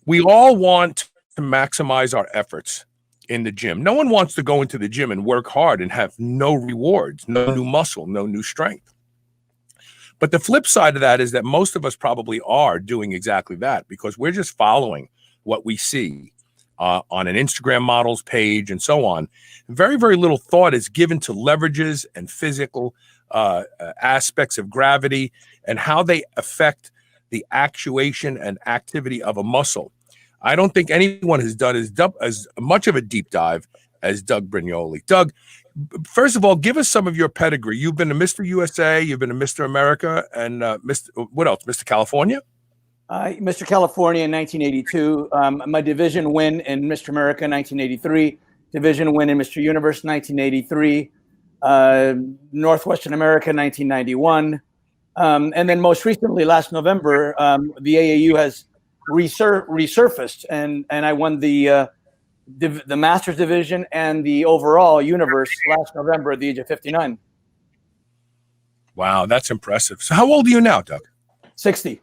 we all want to maximize our efforts in the gym. No one wants to go into the gym and work hard and have no rewards, no new muscle, no new strength. But the flip side of that is that most of us probably are doing exactly that because we're just following what we see on an Instagram models page and so on. Very, very little thought is given to leverages and physical aspects of gravity and how they affect the actuation and activity of a muscle. I don't think anyone has done as much of a deep dive as Doug Brignole. Doug, first of all, give us some of your pedigree. You've been a Mr. USA, you've been a Mr. America, and what else? Mr. California? Mr. California in 1982. My division win in Mr. America in 1983. Division win in Mr. Universe 1983. Northwestern America 1991. And then most recently, last November, the AAU has resurfaced, and I won the Masters division and the overall Universe last November at the age of 59. Wow, that's impressive. So how old are you now, Doug? 60.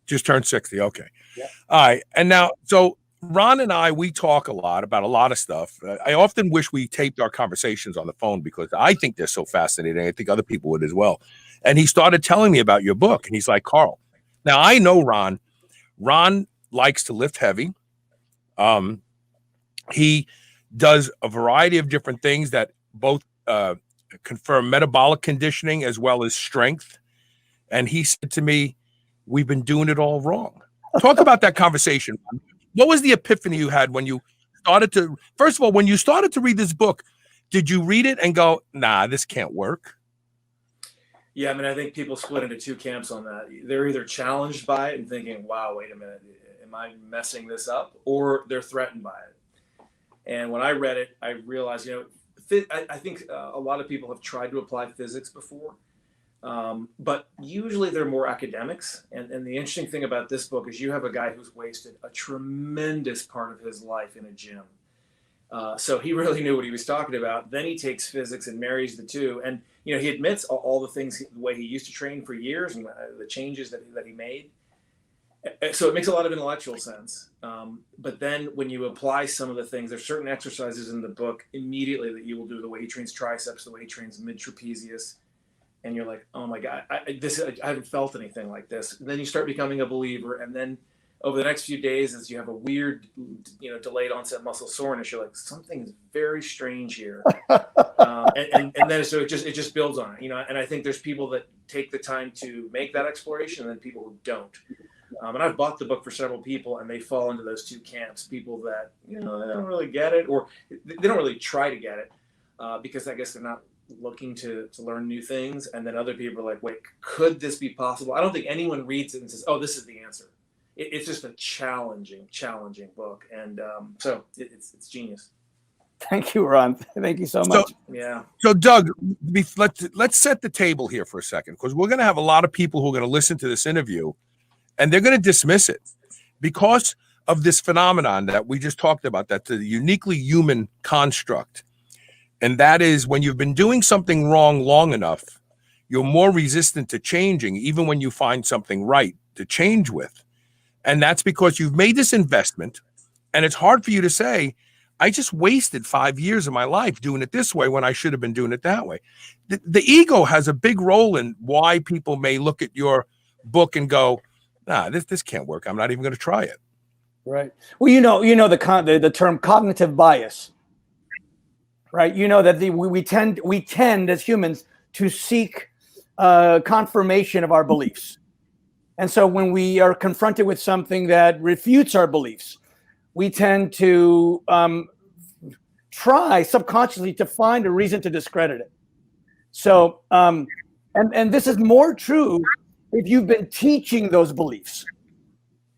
Just turned 60. Okay. Yeah. All right. And now, so Ron and I, we talk a lot about a lot of stuff. I often wish we taped our conversations on the phone because I think they're so fascinating. I think other people would as well. And he started telling me about your book, and he's like, Carl. Now, I know Ron. Ron likes to lift heavy. He does a variety of different things that both confirm metabolic conditioning as well as strength. And he said to me, we've been doing it all wrong. Talk about that conversation. What was the epiphany you had when you started to, first of all, when you started to read this book, did you read it and go, nah, this can't work? Yeah, I mean, I think people split into two camps on that. They're either challenged by it and thinking, wow, wait a minute, am I messing this up? Or they're threatened by it. And when I read it, I realized, I think a lot of people have tried to apply physics before, but usually they're more academics. And the interesting thing about this book is you have a guy who's wasted a tremendous part of his life in a gym. So he really knew what he was talking about. Then he takes physics and marries the two. And, he admits all the things, the way he used to train for years and the changes that he made. So it makes a lot of intellectual sense. But then when you apply some of the things, there's certain exercises in the book immediately that you will do, the way he trains triceps, the way he trains mid-trapezius. And you're like, oh my God, I haven't felt anything like this. And then you start becoming a believer. And then over the next few days, as you have a weird, delayed onset muscle soreness, you're like, something is very strange here. And then so it just builds on it, And I think there's people that take the time to make that exploration, and then people who don't. And I've bought the book for several people, and they fall into those two camps. People that they don't really get it, or they don't really try to get it because I guess they're not looking to learn new things. And then other people are like, wait, could this be possible? I don't think anyone reads it and says, oh, this is the answer. It's just a challenging book, and so it's genius. Thank you, Ron. Thank you so much. Yeah. So, Doug, let's set the table here for a second, because we're going to have a lot of people who are going to listen to this interview, and they're going to dismiss it because of this phenomenon that we just talked about. That's a uniquely human construct, and that is when you've been doing something wrong long enough, you're more resistant to changing, even when you find something right to change with. And that's because you've made this investment, and it's hard for you to say, I just wasted 5 years of my life doing it this way when I should have been doing it that way. The ego has a big role in why people may look at your book and go, nah, this can't work. I'm not even going to try it. Right. Well, the term cognitive bias, right? That we tend as humans to seek confirmation of our beliefs. And so when we are confronted with something that refutes our beliefs, we tend to try subconsciously to find a reason to discredit it. So, and this is more true if you've been teaching those beliefs,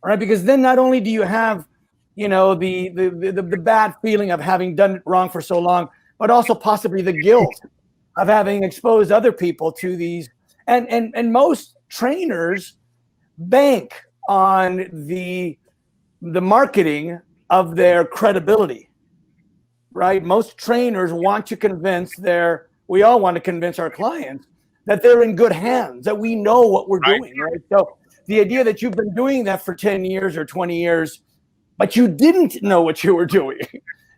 right? Because then not only do you have, the bad feeling of having done it wrong for so long, but also possibly the guilt of having exposed other people to these. And most trainers bank on the marketing of their credibility, right? Most trainers want to we all want to convince our clients that they're in good hands, that we know what we're doing, right? the idea that you've been doing that for 10 years or 20 years, but you didn't know what you were doing.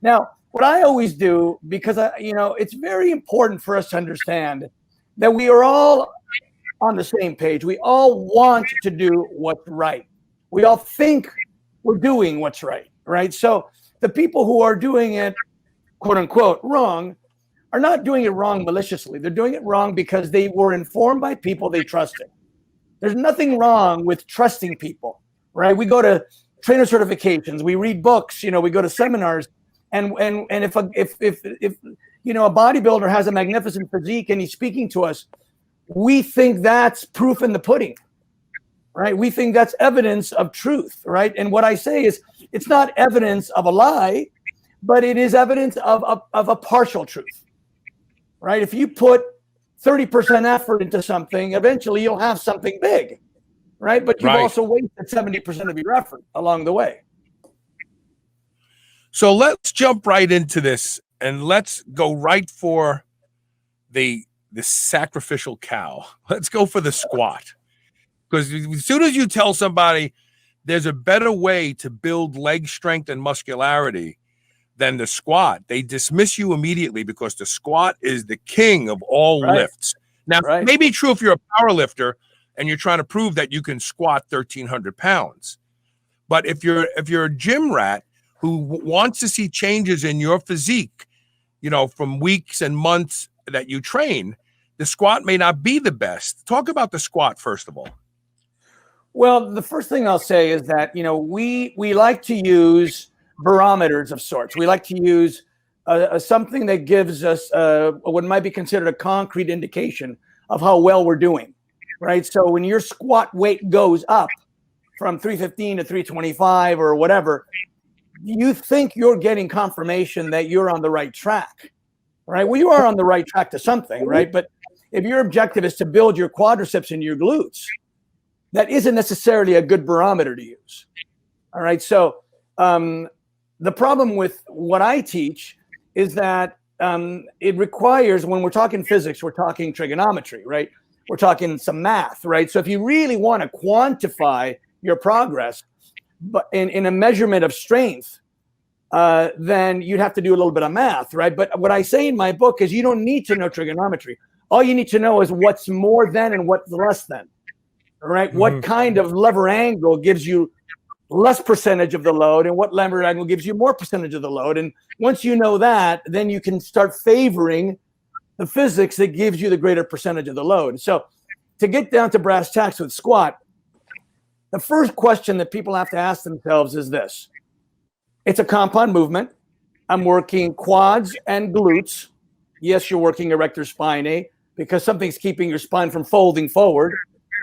Now, what I always do, because it's very important for us to understand that we are all on the same page. We all want to do what's right. We all think we're doing what's right, right? So the people who are doing it, quote unquote, wrong, are not doing it wrong maliciously. They're doing it wrong because they were informed by people they trusted. There's nothing wrong with trusting people, right? We go to trainer certifications, we read books, we go to seminars, and if a bodybuilder has a magnificent physique and he's speaking to us, we think that's proof in the pudding, right? We think that's evidence of truth, right? And what I say is, it's not evidence of a lie, but it is evidence of a partial truth, right? If you put 30% effort into something, eventually you'll have something big, right? But you've also wasted 70% of your effort along the way. So let's jump right into this, and let's go right for the sacrificial cow. Let's go for the squat. Because as soon as you tell somebody there's a better way to build leg strength and muscularity than the squat, they dismiss you immediately, because the squat is the king of all lifts. Now, it may be true if you're a power lifter and you're trying to prove that you can squat 1,300 pounds. But if you're a gym rat who wants to see changes in your physique, from weeks and months that you train, the squat may not be the best. Talk about the squat, first of all. Well, the first thing I'll say is that, we like to use barometers of sorts. We like to use something that gives us what might be considered a concrete indication of how well we're doing, right? So when your squat weight goes up from 315 to 325 or whatever, you think you're getting confirmation that you're on the right track, right? Well, you are on the right track to something, right? But if your objective is to build your quadriceps and your glutes, that isn't necessarily a good barometer to use. All right. So the problem with what I teach is that it requires, when we're talking physics, we're talking trigonometry, right? We're talking some math, right? So if you really want to quantify your progress, but in a measurement of strength, then you'd have to do a little bit of math, right? But what I say in my book is you don't need to know trigonometry. All you need to know is what's more than and what's less than. All right. Mm-hmm. What kind of lever angle gives you less percentage of the load, and what lever angle gives you more percentage of the load? And once you know that, then you can start favoring the physics that gives you the greater percentage of the load. So to get down to brass tacks with squat, the first question that people have to ask themselves is this. It's a compound movement. I'm working quads and glutes. Yes, you're working erector spinae because something's keeping your spine from folding forward,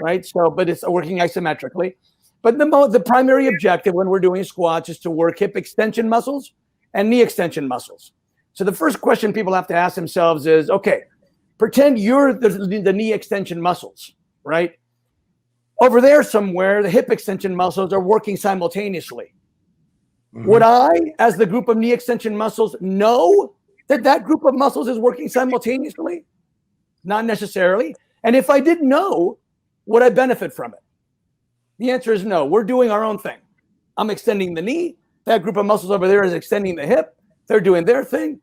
right? So, but it's working isometrically. But the primary objective when we're doing squats is to work hip extension muscles and knee extension muscles. So the first question people have to ask themselves is, okay, pretend you're the knee extension muscles, right? Over there somewhere, the hip extension muscles are working simultaneously. Mm-hmm. Would I, as the group of knee extension muscles, know that group of muscles is working simultaneously? Not necessarily. And if I didn't know, would I benefit from it? The answer is no. We're doing our own thing. I'm extending the knee. That group of muscles over there is extending the hip. They're doing their thing.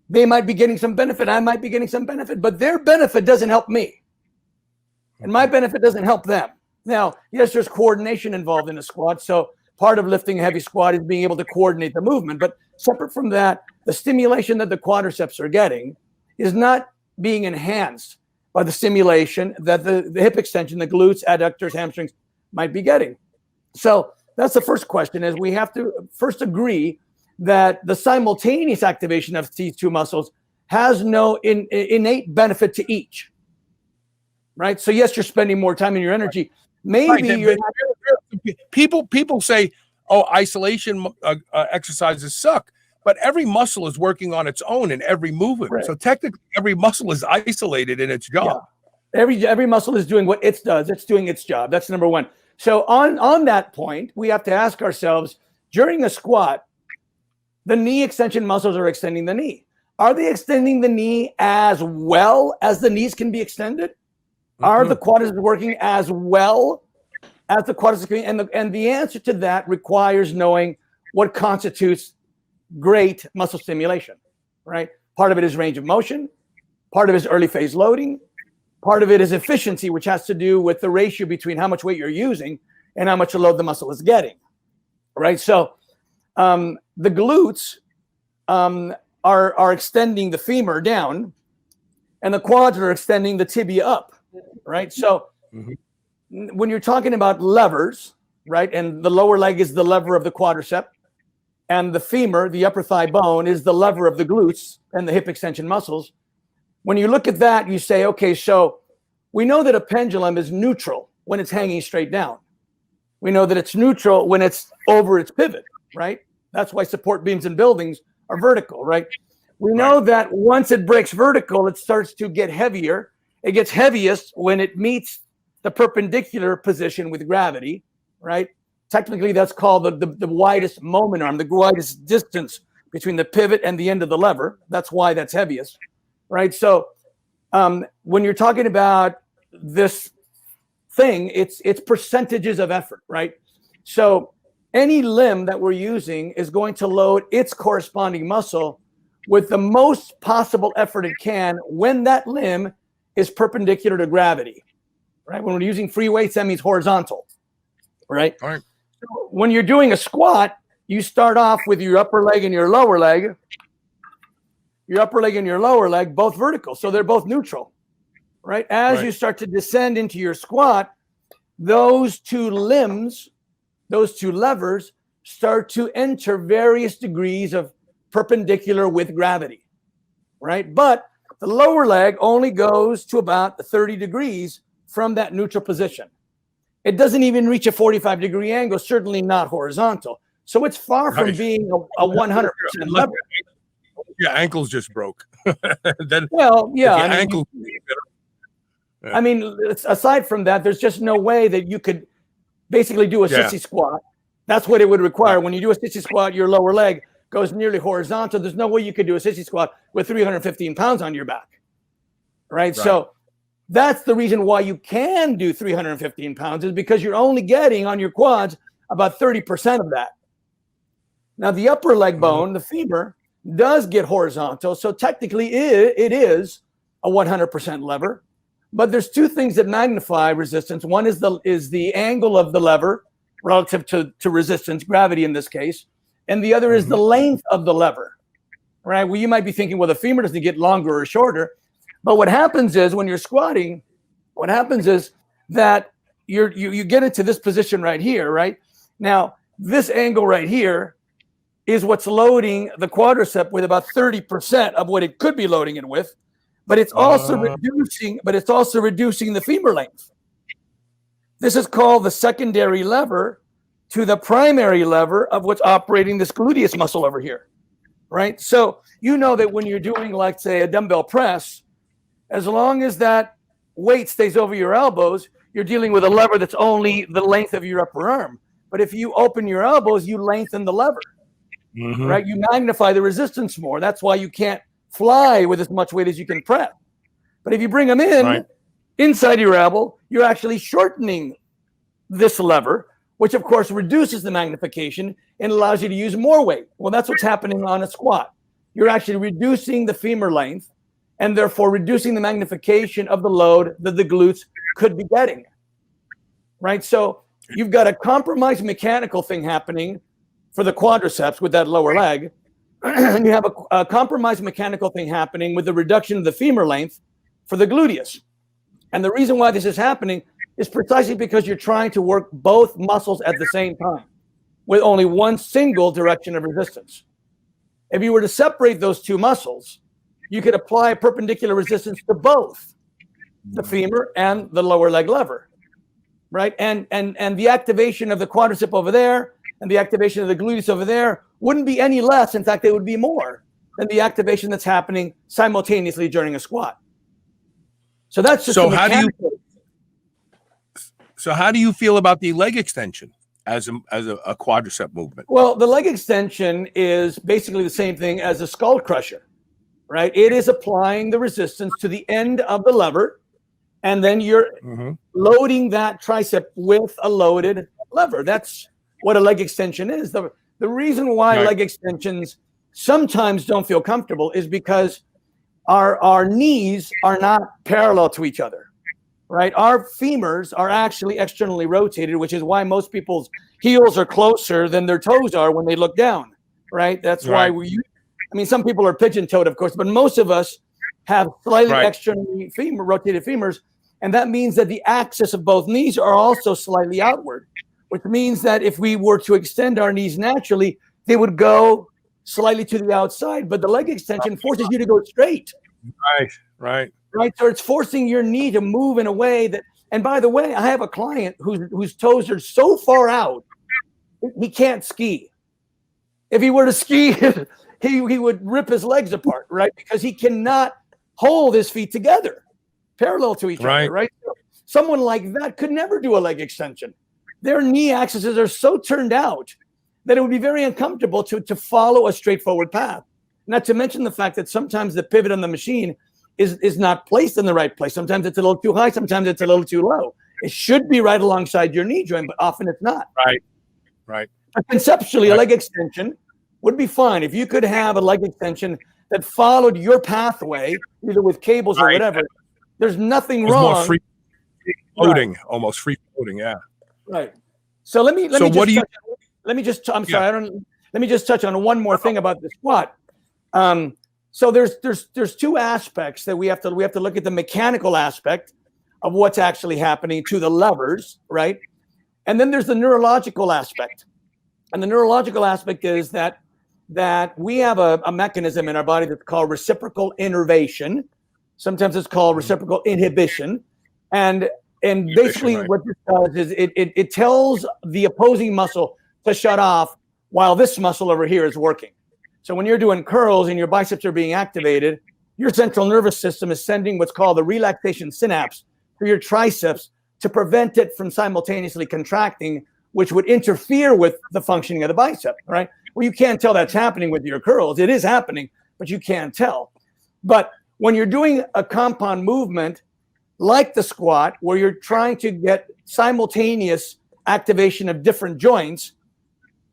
They might be getting some benefit. I might be getting some benefit, but their benefit doesn't help me. And my benefit doesn't help them. Now, yes, there's coordination involved in a squat. So part of lifting a heavy squat is being able to coordinate the movement. But separate from that, the stimulation that the quadriceps are getting is not being enhanced by the stimulation that the hip extension, the glutes, adductors, hamstrings might be getting. So that's the first question, is we have to first agree that the simultaneous activation of these two muscles has no innate benefit to each. Right? So yes, you're spending more time and your energy. Maybe people say, oh, isolation exercises suck, but every muscle is working on its own in every movement. Right. So technically every muscle is isolated in its job. Yeah. Every muscle is doing what it does. It's doing its job. That's number one. So on that point, we have to ask ourselves, during a squat, the knee extension muscles are extending the knee. Are they extending the knee as well as the knees can be extended? Mm-hmm. Are the quadriceps working as well as the quadricep, and the answer to that requires knowing what constitutes great muscle stimulation, right? Part of it is range of motion, part of it is early phase loading, part of it is efficiency, which has to do with the ratio between how much weight you're using and how much load the muscle is getting, right? So the glutes are extending the femur down, and the quads are extending the tibia up, right? So when you're talking about levers, right, and the lower leg is the lever of the quadricep, and the femur, the upper thigh bone, is the lever of the glutes and the hip extension muscles. When you look at that, you say, okay, so we know that a pendulum is neutral when it's hanging straight down. We know that it's neutral when it's over its pivot, right? That's why support beams in buildings are vertical, right? We know that once it breaks vertical, it starts to get heavier. It gets heaviest when it meets the perpendicular position with gravity, right? Technically, that's called the widest moment arm, the widest distance between the pivot and the end of the lever. That's why that's heaviest, right? So when you're talking about this thing, it's percentages of effort, right? So any limb that we're using is going to load its corresponding muscle with the most possible effort it can when that limb is perpendicular to gravity, right? When we're using free weights, that means horizontal, right? All right. So when you're doing a squat, you start off with your upper leg and your lower leg. Your upper leg and your lower leg, both vertical, so they're both neutral, right? As you start to descend into your squat, those two limbs, those two levers start to enter various degrees of perpendicular with gravity, right? But the lower leg only goes to about 30 degrees from that neutral position. It doesn't even reach a 45-degree angle, certainly not horizontal. So it's far from being a 100% lever. Your ankles just broke. Then, well, yeah. I mean, aside from that, there's just no way that you could basically do a sissy squat. That's what it would require. When you do a sissy squat, your lower leg goes nearly horizontal. There's no way you could do a sissy squat with 315 pounds on your back, right? So that's the reason why you can do 315 pounds, is because you're only getting on your quads about 30% of that. Now, the upper leg bone, the femur, does get horizontal. So technically it is a 100% lever. But there's two things that magnify resistance. One is the angle of the lever relative to resistance, gravity in this case. And the other is the length of the lever, right? Well, you might be thinking, well, the femur doesn't get longer or shorter. But what happens is when you're squatting, what happens is that you get into this position right here, right? Now, this angle right here is what's loading the quadricep with about 30% of what it could be loading it with. But it's also reducing the femur length. This is called the secondary lever to the primary lever of what's operating this gluteus muscle over here, right? So you know that when you're doing, like, say, a dumbbell press, as long as that weight stays over your elbows, you're dealing with a lever that's only the length of your upper arm. But if you open your elbows, you lengthen the lever, right? You magnify the resistance more. That's why you can't fly with as much weight as you can press. But if you bring them in inside your elbow, you're actually shortening this lever, which of course reduces the magnification and allows you to use more weight. Well, that's what's happening on a squat. You're actually reducing the femur length and therefore reducing the magnification of the load that the glutes could be getting, right? So you've got a compromised mechanical thing happening for the quadriceps with that lower leg. And you have a compromised mechanical thing happening with the reduction of the femur length for the gluteus. And the reason why this is happening is precisely because you're trying to work both muscles at the same time with only one single direction of resistance. If you were to separate those two muscles, you could apply a perpendicular resistance to both the femur and the lower leg lever, right? And the activation of the quadricep over there and the activation of the gluteus over there wouldn't be any less. In fact, it would be more than the activation that's happening simultaneously during a squat. So that's just how do you feel about the leg extension as a quadricep movement? Well, the leg extension is basically the same thing as a skull crusher, right? It is applying the resistance to the end of the lever and then you're loading that tricep with a loaded lever. That's what a leg extension is. The reason why leg extensions sometimes don't feel comfortable is because our knees are not parallel to each other, right? Our femurs are actually externally rotated, which is why most people's heels are closer than their toes are when they look down, right? That's why some people are pigeon-toed, of course, but most of us have slightly externally rotated femurs, and that means that the axis of both knees are also slightly outward, which means that if we were to extend our knees naturally, they would go slightly to the outside, but the leg extension forces you to go straight. Right. So it's forcing your knee to move in a way that, and by the way, I have a client whose toes are so far out, he can't ski. If he were to ski, he would rip his legs apart, right? Because he cannot hold his feet together, parallel to each other, right? So someone like that could never do a leg extension. Their knee axes are so turned out that it would be very uncomfortable to follow a straightforward path. Not to mention the fact that sometimes the pivot on the machine is not placed in the right place. Sometimes it's a little too high, sometimes it's a little too low. It should be right alongside your knee joint, but often it's not. Right. But conceptually, a leg extension would be fine. If you could have a leg extension that followed your pathway, either with cables or whatever, there's nothing wrong. More free floating, almost free floating, Right. So let me just touch on one more thing about the squat. So there's two aspects that we have to look at: the mechanical aspect of what's actually happening to the levers, right? And then there's the neurological aspect. And the neurological aspect is that we have a mechanism in our body that's called reciprocal innervation. Sometimes it's called reciprocal inhibition. And basically what this does is it tells the opposing muscle to shut off while this muscle over here is working. So when you're doing curls and your biceps are being activated, your central nervous system is sending what's called the relaxation synapse to your triceps to prevent it from simultaneously contracting, which would interfere with the functioning of the bicep, right? Well, you can't tell that's happening with your curls. It is happening, but you can't tell. But when you're doing a compound movement like the squat, where you're trying to get simultaneous activation of different joints,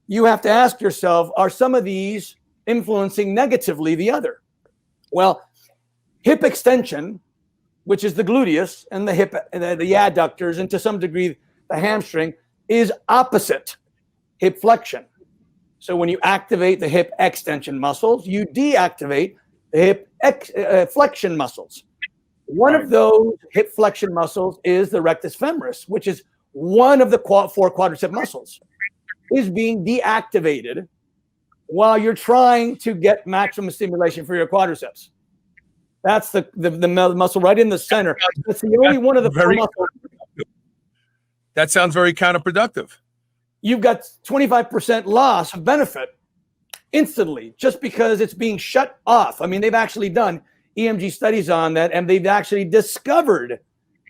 you have to ask yourself, are some of these influencing negatively the other? Well, hip extension, which is the gluteus and the hip, the adductors, and to some degree the hamstring, is opposite hip flexion. So when you activate the hip extension muscles, you deactivate the hip flexion muscles. One of those hip flexion muscles is the rectus femoris, which is one of the four quadricep muscles, is being deactivated while you're trying to get maximum stimulation for your quadriceps. That's the muscle right in the center. That's the only one of the four muscles. That sounds very counterproductive. You've got 25% loss of benefit instantly just because it's being shut off. I mean, they've actually done EMG studies on that, and they've actually discovered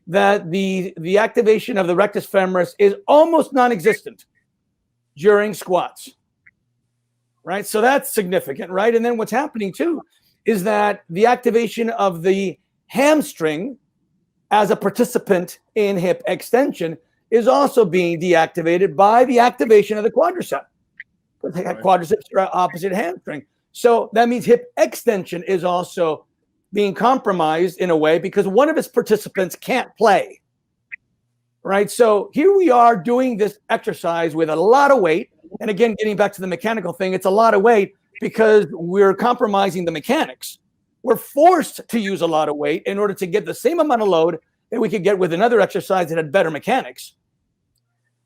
that the activation of the rectus femoris is almost non-existent during squats, right? So that's significant, right? And then what's happening too is that the activation of the hamstring as a participant in hip extension is also being deactivated by the activation of the quadricep. The quadriceps are opposite hamstring. So that means hip extension is also being compromised in a way because one of its participants can't play, right? So here we are doing this exercise with a lot of weight. And again, getting back to the mechanical thing, it's a lot of weight because we're compromising the mechanics. We're forced to use a lot of weight in order to get the same amount of load that we could get with another exercise that had better mechanics.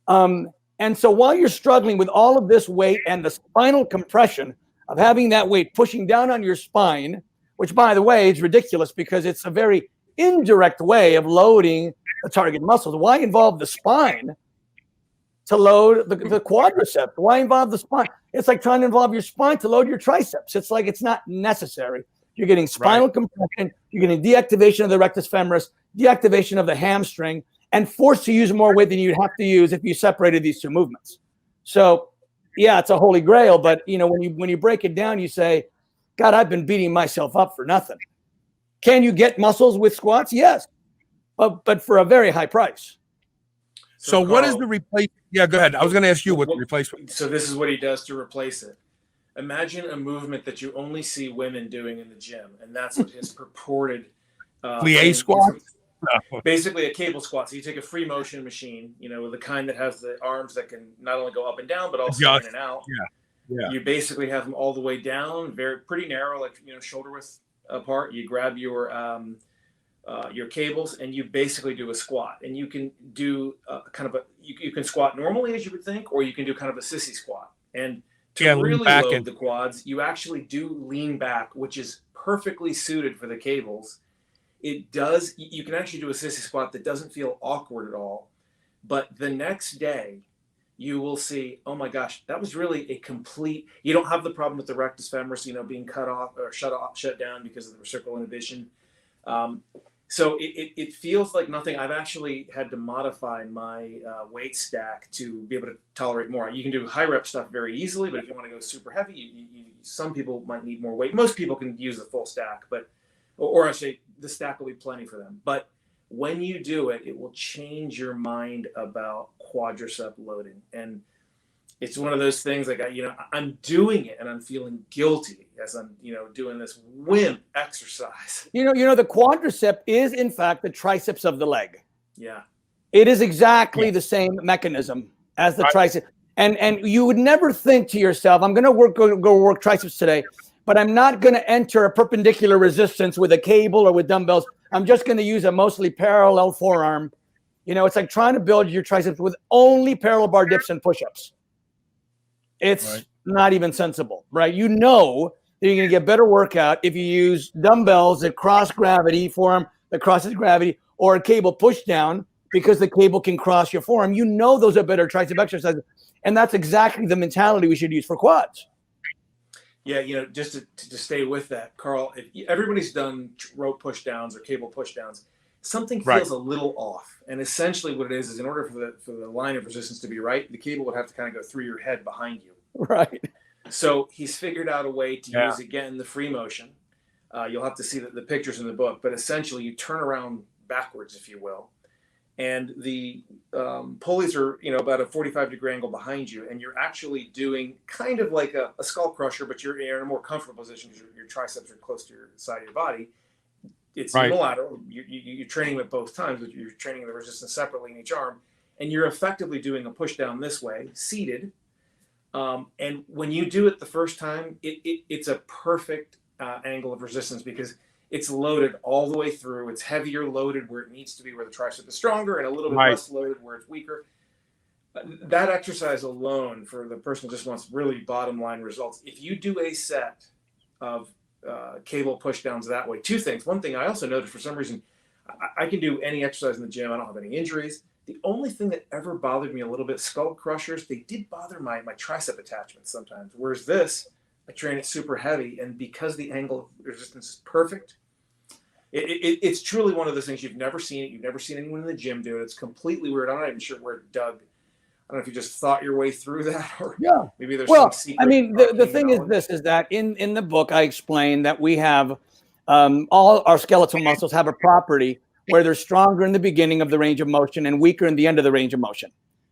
And so while you're struggling with all of this weight and the spinal compression of having that weight pushing down on your spine, which by the way is ridiculous because it's a very indirect way of loading the target muscles. Why involve the spine to load the quadriceps? Why involve the spine? It's like trying to involve your spine to load your triceps. It's like it's not necessary. You're getting spinal compression, you're getting deactivation of the rectus femoris, deactivation of the hamstring, and forced to use more weight than you'd have to use if you separated these two movements. So, yeah, it's a holy grail, but you know, when you break it down, you say, God, I've been beating myself up for nothing. Can you get muscles with squats? Yes. but for a very high price. So what is Carl, the replace? Yeah, go ahead. I was going to ask you what the replacement. So this is what he does to replace it. Imagine a movement that you only see women doing in the gym, and that's what his purported Plie squat? No. Basically a cable squat. So you take a free motion machine, the kind that has the arms that can not only go up and down, but also in and out. Yeah. You basically have them all the way down, pretty narrow, like shoulder width apart. You grab your cables and you basically do a squat. And you can do you can squat normally, as you would think, or you can do kind of a sissy squat. And to really load the quads, you actually do lean back, which is perfectly suited for the cables. You can actually do a sissy squat that doesn't feel awkward at all. But the next day, you will see, oh my gosh, that was really a complete, you don't have the problem with the rectus femoris, being cut off or shut down because of the reciprocal inhibition. So it feels like nothing. I've actually had to modify my weight stack to be able to tolerate more. You can do high rep stuff very easily, but if you want to go super heavy, some people might need more weight. Most people can use the full stack, or I say the stack will be plenty for them. But when you do it, it will change your mind about quadricep loading. And it's one of those things like, I'm doing it and I'm feeling guilty as I'm, doing this wimp exercise. The quadricep is in fact the triceps of the leg. Yeah. It is exactly the same mechanism as the tricep. And you would never think to yourself, I'm going to go work triceps today, but I'm not going to enter a perpendicular resistance with a cable or with dumbbells. I'm just going to use a mostly parallel forearm. It's like trying to build your triceps with only parallel bar dips and push-ups. It's not even sensible, right? That you're going to get better workout if you use dumbbells that cross gravity, forearm that crosses gravity, or a cable push down because the cable can cross your forearm. Those are better tricep exercises. And that's exactly the mentality we should use for quads. Yeah, just to stay with that, Carl, if everybody's done rope push downs or cable push downs, something feels a little off. And essentially what it is in order for the line of resistance to be right, the cable would have to kind of go through your head behind you. Right. So he's figured out a way to use, again, the free motion. You'll have to see the pictures in the book, but essentially you turn around backwards, if you will. And the pulleys are, about a 45-degree angle behind you, and you're actually doing kind of like a skull crusher, but you're in a more comfortable position because your triceps are close to your side of your body. It's unilateral. You're training at both times, but you're training the resistance separately in each arm, and you're effectively doing a push down this way, seated. And when you do it the first time, it's a perfect angle of resistance because it's loaded all the way through. It's heavier loaded where it needs to be, where the tricep is stronger, and a little bit less loaded where it's weaker. That exercise alone, for the person who just wants really bottom line results, if you do a set of cable push downs that way, two things. One thing I also noticed, for some reason, I can do any exercise in the gym. I don't have any injuries. The only thing that ever bothered me a little bit, skull crushers, they did bother my tricep attachments sometimes. Whereas this, I train it super heavy, and because the angle of resistance is perfect, it's truly one of those things you've never seen it. You've never seen anyone in the gym do it. It's completely weird. I'm not even sure where Doug, I don't know if you just thought your way through that, or maybe there's some secret. The thing is that in the book I explain that we have all our skeletal muscles have a property where they're stronger in the beginning of the range of motion and weaker in the end of the range of motion,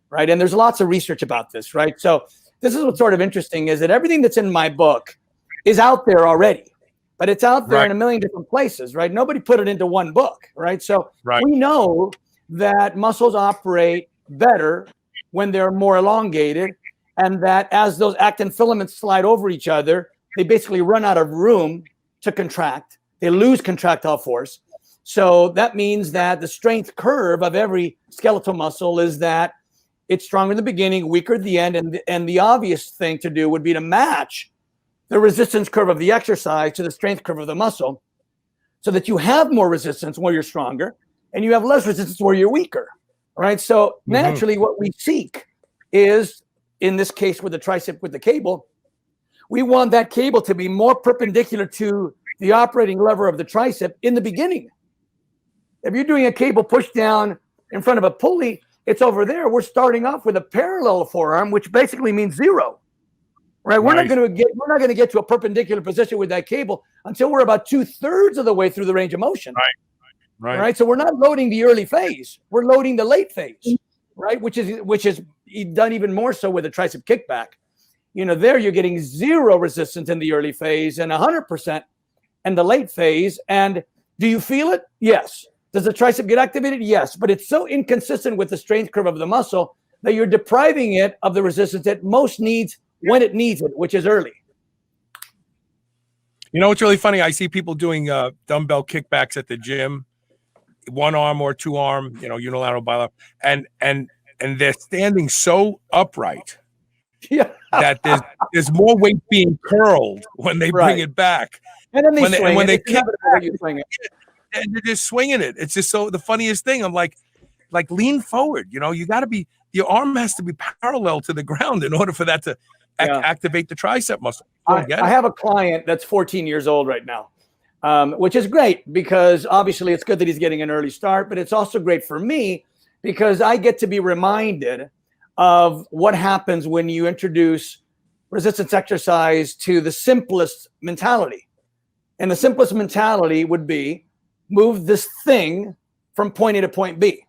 right? And there's lots of research about this, right? So this is what's sort of interesting is that everything that's in my book is out there already, but it's out there in a million different places, right? Nobody put it into one book, right? So we know that muscles operate better when they're more elongated, and that as those actin filaments slide over each other, they basically run out of room to contract. They lose contractile force. So that means that the strength curve of every skeletal muscle is that it's stronger in the beginning, weaker at the end. And the obvious thing to do would be to match the resistance curve of the exercise to the strength curve of the muscle so that you have more resistance where you're stronger and you have less resistance where you're weaker, right? So naturally what we seek is, in this case with the tricep with the cable, we want that cable to be more perpendicular to the operating lever of the tricep in the beginning. If you're doing a cable push down in front of a pulley, it's over there. We're starting off with a parallel forearm, which basically means zero, right? We're not going to get to a perpendicular position with that cable until we're about 2/3 of the way through the range of motion. right? So we're not loading the early phase. We're loading the late phase, right? Which is done even more so with a tricep kickback. You know, there you're getting 0 resistance in the early phase and 100% in the late phase. And do you feel it? Yes. Does the tricep get activated? Yes. But it's so inconsistent with the strength curve of the muscle that you're depriving it of the resistance it most needs when it needs it, which is early. You know, it's really funny. I see people doing dumbbell kickbacks at the gym, 1 arm or 2 arm, you know, unilateral, bilateral, and they're standing so upright that there's more weight being curled when they bring it back. And then when they kick back, you swing it. And they're just swinging it. It's just so the funniest thing. I'm like lean forward. You know, you got to be, your arm has to be parallel to the ground in order for that to activate the tricep muscle. I have a client that's 14 years old right now, which is great because obviously it's good that he's getting an early start, but it's also great for me because I get to be reminded of what happens when you introduce resistance exercise to the simplest mentality. And the simplest mentality would be move this thing from point A to point B,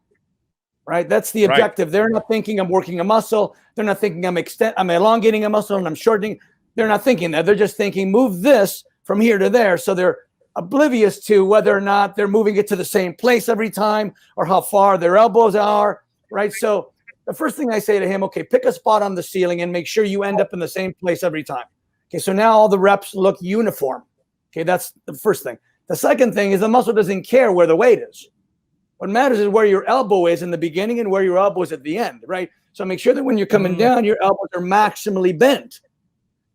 right? That's the objective. Right. They're not thinking I'm working a muscle. They're not thinking I'm elongating a muscle and I'm shortening. They're not thinking that. They're just thinking move this from here to there. So they're oblivious to whether or not they're moving it to the same place every time or how far their elbows are, right? So the first thing I say to him, okay, pick a spot on the ceiling and make sure you end up in the same place every time. Okay, so now all the reps look uniform. Okay, that's the first thing. The second thing is the muscle doesn't care where the weight is. What matters is where your elbow is in the beginning and where your elbow is at the end, right? So make sure that when you're coming down, your elbows are maximally bent.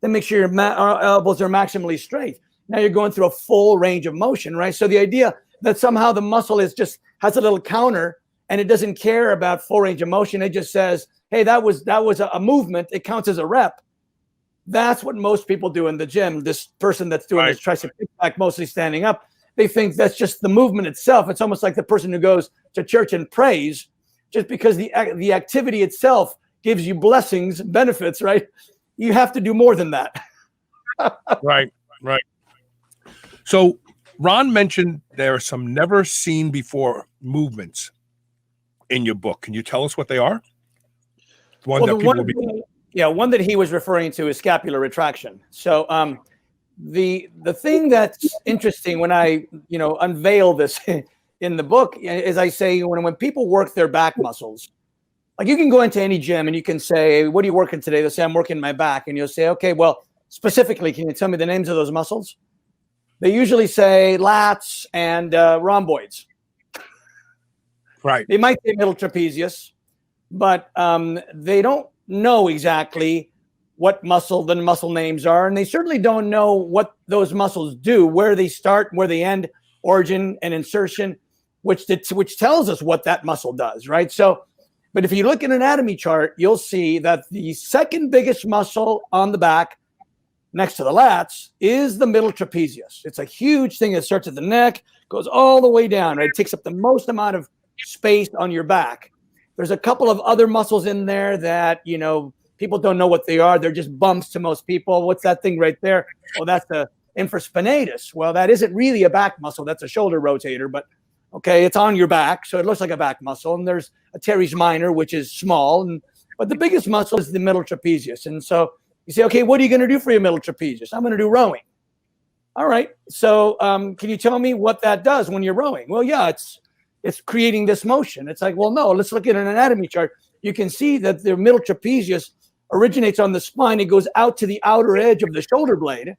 Then make sure your elbows are maximally straight. Now you're going through a full range of motion, right? So the idea that somehow the muscle is just has a little counter and it doesn't care about full range of motion. It just says, hey, that was a movement. It counts as a rep. That's what most people do in the gym. This person that's doing this tricep kickback, mostly standing up, they think that's just the movement itself. It's almost like the person who goes to church and prays just because the activity itself gives you blessings, benefits, right? You have to do more than that. Right. So Ron mentioned there are some never seen before movements in your book. Can you tell us what they are? One that he was referring to is scapular retraction. So the thing that's interesting when I unveil this in the book is I say when people work their back muscles, like you can go into any gym and you can say, what are you working today? They'll say, I'm working my back. And you'll say, okay, well, specifically, can you tell me the names of those muscles? They usually say lats and rhomboids. Right. They might say middle trapezius, but they don't know exactly what the muscle names are. And they certainly don't know what those muscles do, where they start, where they end, origin and insertion, which tells us what that muscle does, right? So, but if you look at an anatomy chart, you'll see that the second biggest muscle on the back next to the lats is the middle trapezius. It's a huge thing that starts at the neck, goes all the way down, right? It takes up the most amount of space on your back. There's a couple of other muscles in there that, people don't know what they are. They're just bumps to most people. What's that thing right there? Oh, that's the infraspinatus. Well, that isn't really a back muscle. That's a shoulder rotator, but okay, it's on your back, so it looks like a back muscle. And there's a teres minor, which is small, but the biggest muscle is the middle trapezius. And so you say, okay, what are you going to do for your middle trapezius? I'm going to do rowing. All right. So can you tell me what that does when you're rowing? Well, yeah, it's creating this motion. It's like, well, no, let's look at an anatomy chart. You can see that the middle trapezius originates on the spine. It goes out to the outer edge of the shoulder blade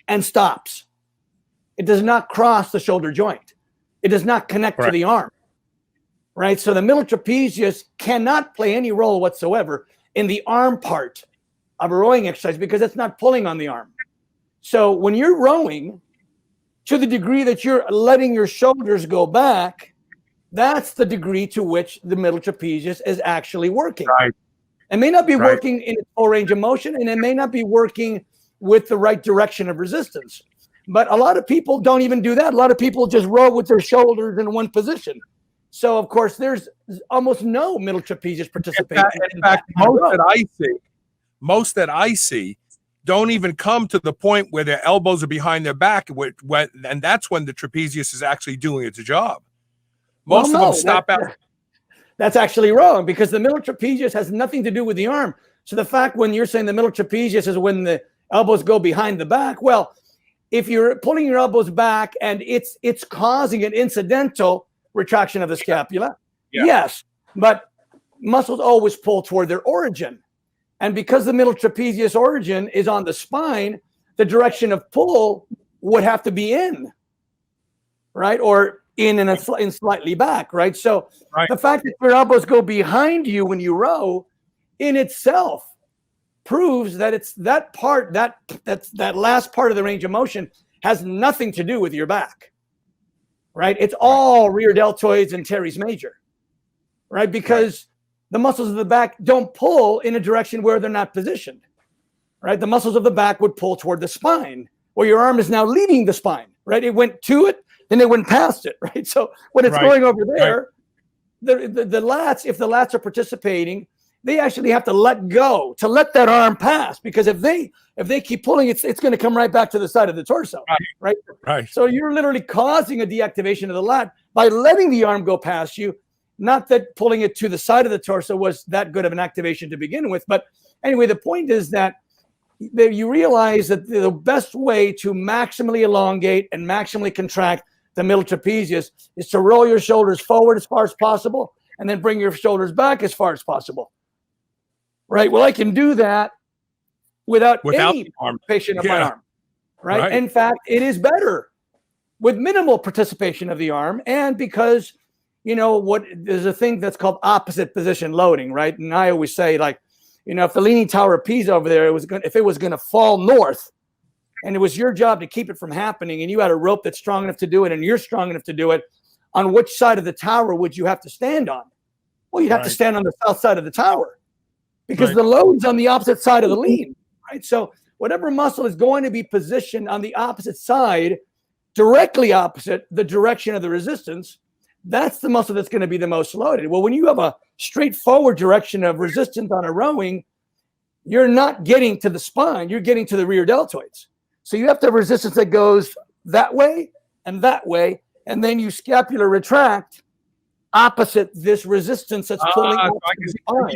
and stops. It does not cross the shoulder joint. It does not connect to the arm, right? So the middle trapezius cannot play any role whatsoever in the arm part of a rowing exercise because it's not pulling on the arm. So when you're rowing, to the degree that you're letting your shoulders go back, that's the degree to which the middle trapezius is actually working. Right. It may not be working in its full range of motion, and it may not be working with the right direction of resistance. But a lot of people don't even do that. A lot of people just row with their shoulders in one position. So, of course, there's almost no middle trapezius participation. In fact, most that I see don't even come to the point where their elbows are behind their back, and that's when the trapezius is actually doing its job. Most of them stop out. That's actually wrong, because the middle trapezius has nothing to do with the arm. So the fact when you're saying the middle trapezius is when the elbows go behind the back, well, if you're pulling your elbows back and it's causing an incidental retraction of the scapula, yes, but muscles always pull toward their origin. And because the middle trapezius origin is on the spine, the direction of pull would have to be in, right? Or in slightly back, right? So the fact that your elbows go behind you when you row in itself proves that it's that part, that last part of the range of motion has nothing to do with your back, right? It's all rear deltoids and teres major, right? Because the muscles of the back don't pull in a direction where they're not positioned, right? The muscles of the back would pull toward the spine, where your arm is now leading the spine, right? It went to it, then it went past it, right? So when it's going over there, the lats, if the lats are participating, they actually have to let go to let that arm pass, because if they keep pulling, it's going to come right back to the side of the torso, right? So you're literally causing a deactivation of the lat by letting the arm go past you. Not that pulling it to the side of the torso was that good of an activation to begin with, but anyway, the point is that you realize that the best way to maximally elongate and maximally contract the middle trapezius is to roll your shoulders forward as far as possible and then bring your shoulders back as far as possible. Right. Well, I can do that without any participation of my arm. Right? In fact, it is better with minimal participation of the arm. And because, you know, there's a thing that's called opposite position loading. Right. And I always say, like, you know, if the Leaning Tower of Pisa over there, if it was going to fall north and it was your job to keep it from happening, and you had a rope that's strong enough to do it and you're strong enough to do it, on which side of the tower would you have to stand on? Well, you'd have to stand on the south side of the tower, because the load's on the opposite side of the lean, right? So whatever muscle is going to be positioned on the opposite side, directly opposite the direction of the resistance, that's the muscle that's going to be the most loaded. Well, when you have a straightforward direction of resistance on a rowing, you're not getting to the spine, you're getting to the rear deltoids. So you have to have resistance that goes that way, and then you scapular retract opposite this resistance that's pulling up the spine.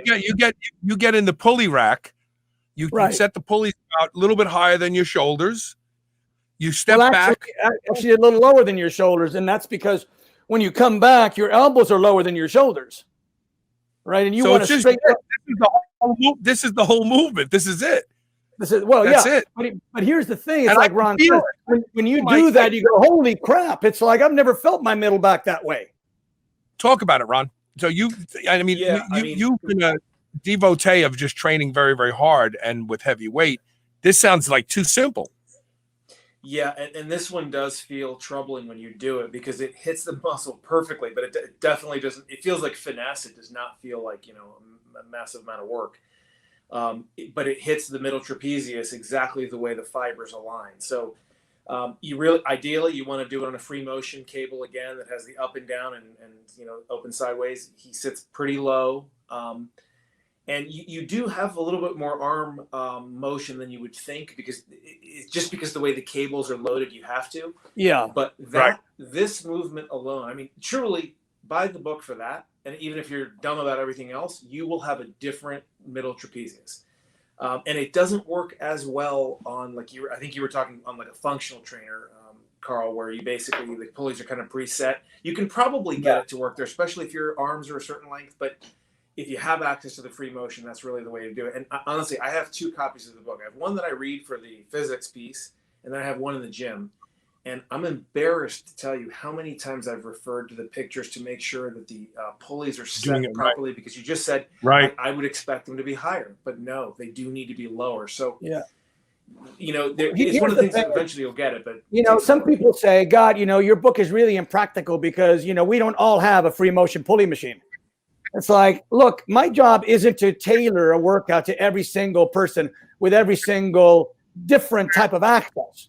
You get in the pulley rack. You set the pulleys out a little bit higher than your shoulders. You step back. Actually, a little lower than your shoulders, and that's because when you come back, your elbows are lower than your shoulders, right? And you want to straighten up. This is the whole movement. This is it. That's it. But here's the thing. It's and like Ron said, when you do that, you go, holy crap. It's like, I've never felt my middle back that way. Talk about it, Ron. So you've been a devotee of just training very, very hard and with heavy weight. This sounds like too simple. Yeah, and this one does feel troubling when you do it, because it hits the muscle perfectly, but it definitely doesn't. It feels like finesse. It does not feel like, you know, a massive amount of work. But it hits the middle trapezius exactly the way the fibers align. So ideally you want to do it on a free motion cable again that has the up and down and you know, open sideways. He sits pretty low. And you do have a little bit more arm motion than you would think, because it's just because the way the cables are loaded, you have to. Yeah. But this movement alone, I mean, truly buy the book for that. And even if you're dumb about everything else, you will have a different middle trapezius. And it doesn't work as well on, like, I think you were talking on like a functional trainer, Carl, where you basically, the pulleys are kind of preset. You can probably get it to work there, especially if your arms are a certain length. But if you have access to the free motion, that's really the way to do it. And honestly, I have 2 copies of the book. I have one that I read for the physics piece, and then I have one in the gym. And I'm embarrassed to tell you how many times I've referred to the pictures to make sure that the pulleys are set properly, because you just said, I would expect them to be higher, but no, they do need to be lower. So, you know, it's one of the things that eventually you'll get it. But, you know, some people say, God, you know, your book is really impractical because, you know, we don't all have a free motion pulley machine. It's like, look, my job isn't to tailor a workout to every single person with every single different type of access.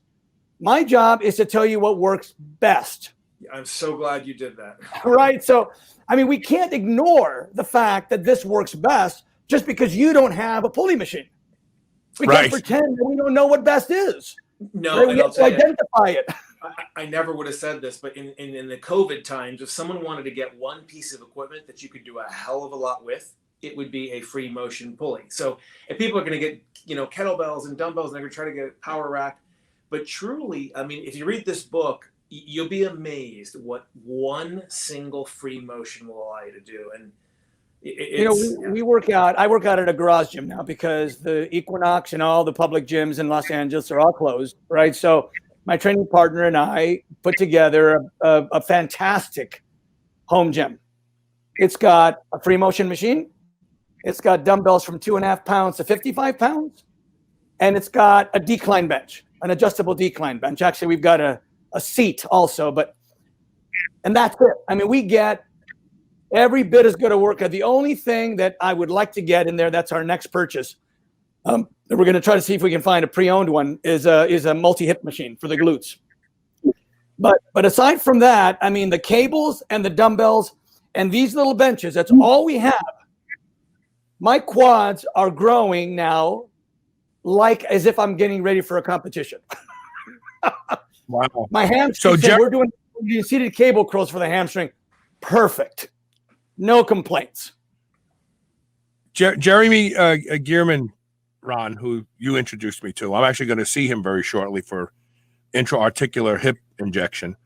My job is to tell you what works best. I'm so glad you did that. Right. So, I mean, we can't ignore the fact that this works best just because you don't have a pulley machine. We can't pretend that we don't know what best is. No, right? We have to identify it. I never would have said this, but in the COVID times, if someone wanted to get one piece of equipment that you could do a hell of a lot with, it would be a free motion pulley. So if people are going to get, kettlebells and dumbbells, and they're going to try to get a power rack, but truly, I mean, if you read this book, you'll be amazed what one single free motion will allow you to do. And we work out. I work out at a garage gym now because the Equinox and all the public gyms in Los Angeles are all closed, right? So my training partner and I put together a fantastic home gym. It's got a free motion machine. It's got dumbbells from 2.5 pounds to 55 pounds. And it's got a decline bench, an adjustable decline bench. Actually, we've got a seat also, and that's it. I mean, we get every bit as good a workout. The only thing that I would like to get in there, that's our next purchase. We're going to try to see if we can find a pre-owned one, is a multi-hip machine for the glutes. But aside from that, I mean, the cables and the dumbbells and these little benches, that's all we have. My quads are growing now like as if I'm getting ready for a competition. Wow. My hamstring, we're doing seated cable curls for the hamstring. Perfect. No complaints. Jeremy Gearman, Ron, who you introduced me to, I'm actually going to see him very shortly for intra-articular hip injection.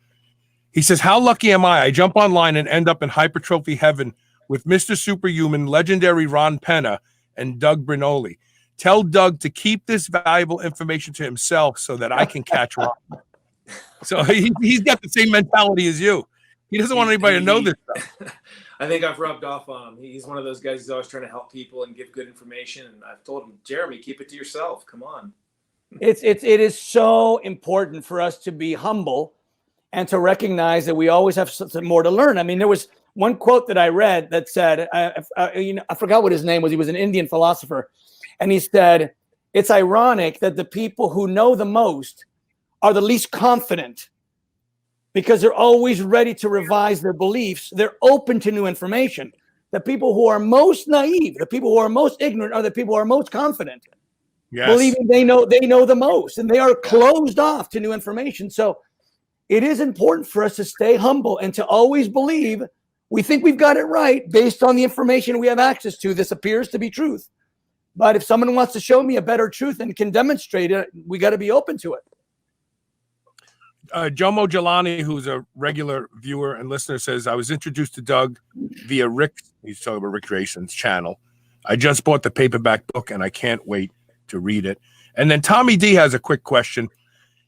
He says, how lucky am I? I jump online and end up in hypertrophy heaven with Mr. Superhuman, legendary Ron Penna, and Doug Brignole. Tell Doug to keep this valuable information to himself so that I can catch Ron. So he's got the same mentality as you. He doesn't want anybody to know this stuff. I think I've rubbed off on him. He's one of those guys who's always trying to help people and give good information. And I've told him, Jeremy, keep it to yourself. Come on. It is so important for us to be humble and to recognize that we always have something more to learn. I mean, there was one quote that I read that said, I forgot what his name was. He was an Indian philosopher. And he said, it's ironic that the people who know the most are the least confident because they're always ready to revise their beliefs. They're open to new information. The people who are most naive, the people who are most ignorant are the people who are most confident. Yes. Believing they know the most, and they are closed off to new information. So it is important for us to stay humble and to always believe we think we've got it right based on the information we have access to. This appears to be truth. But if someone wants to show me a better truth and can demonstrate it, we got to be open to it. Jomo Jelani, who's a regular viewer and listener, says, I was introduced to Doug via he's talking about Rick Grayson's channel. I just bought the paperback book and I can't wait to read it. And then Tommy D has a quick question.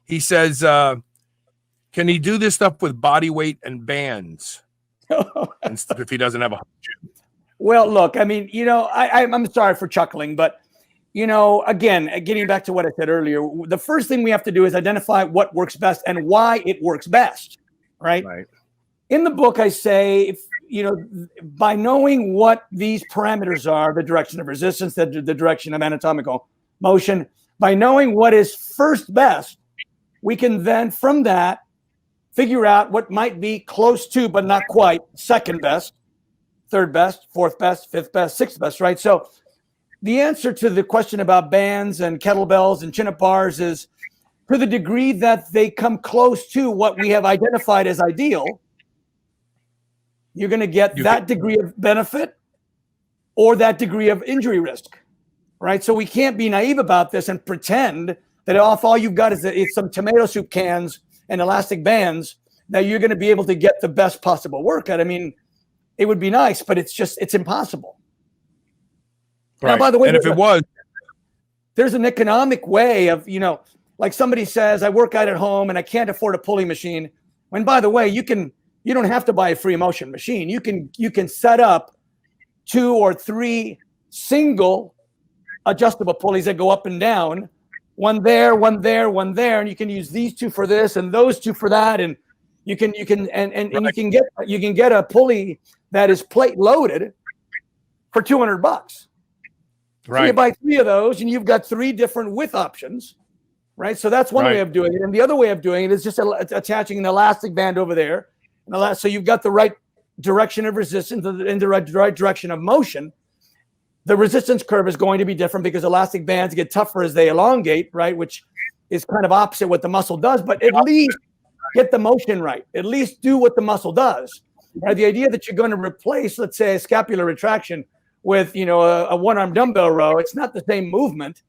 He says, can he do this stuff with body weight and bands if he doesn't have a gym? Well, look, I mean, I'm sorry for chuckling, but again, getting back to what I said earlier, the first thing we have to do is identify what works best and why it works best, right? In the book, I say, by knowing what these parameters are, the direction of resistance, the direction of anatomical motion, by knowing what is first best, we can then, from that, figure out what might be close to, but not quite, second best, third best, fourth best, fifth best, sixth best, right? So the answer to the question about bands and kettlebells and chin-up bars is to the degree that they come close to what we have identified as ideal, you're going to get that degree of benefit or that degree of injury risk, right? So we can't be naive about this and pretend that if all you've got is some tomato soup cans and elastic bands, that you're going to be able to get the best possible workout. I mean, it would be nice, but it's impossible. Right. Now, by the way, and if it was, there's an economic way of, like somebody says, I work out at home and I can't afford a pulley machine. When, by the way, you don't have to buy a free motion machine. You can set up 2 or 3 single adjustable pulleys that go up and down, one there, and you can use these 2 for this and those 2 for that, and you can get a pulley that is plate loaded for $200. Right. So you buy 3 of those, and you've got 3 different width options, right? So that's one way of doing it, and the other way of doing it is just attaching an elastic band over there, so you've got the right direction of resistance and the right direction of motion. The resistance curve is going to be different because elastic bands get tougher as they elongate, right? Which is kind of opposite what the muscle does, but at least get the motion right. At least do what the muscle does. Right? The idea that you're going to replace, let's say, a scapular retraction with, a one-arm dumbbell row, it's not the same movement,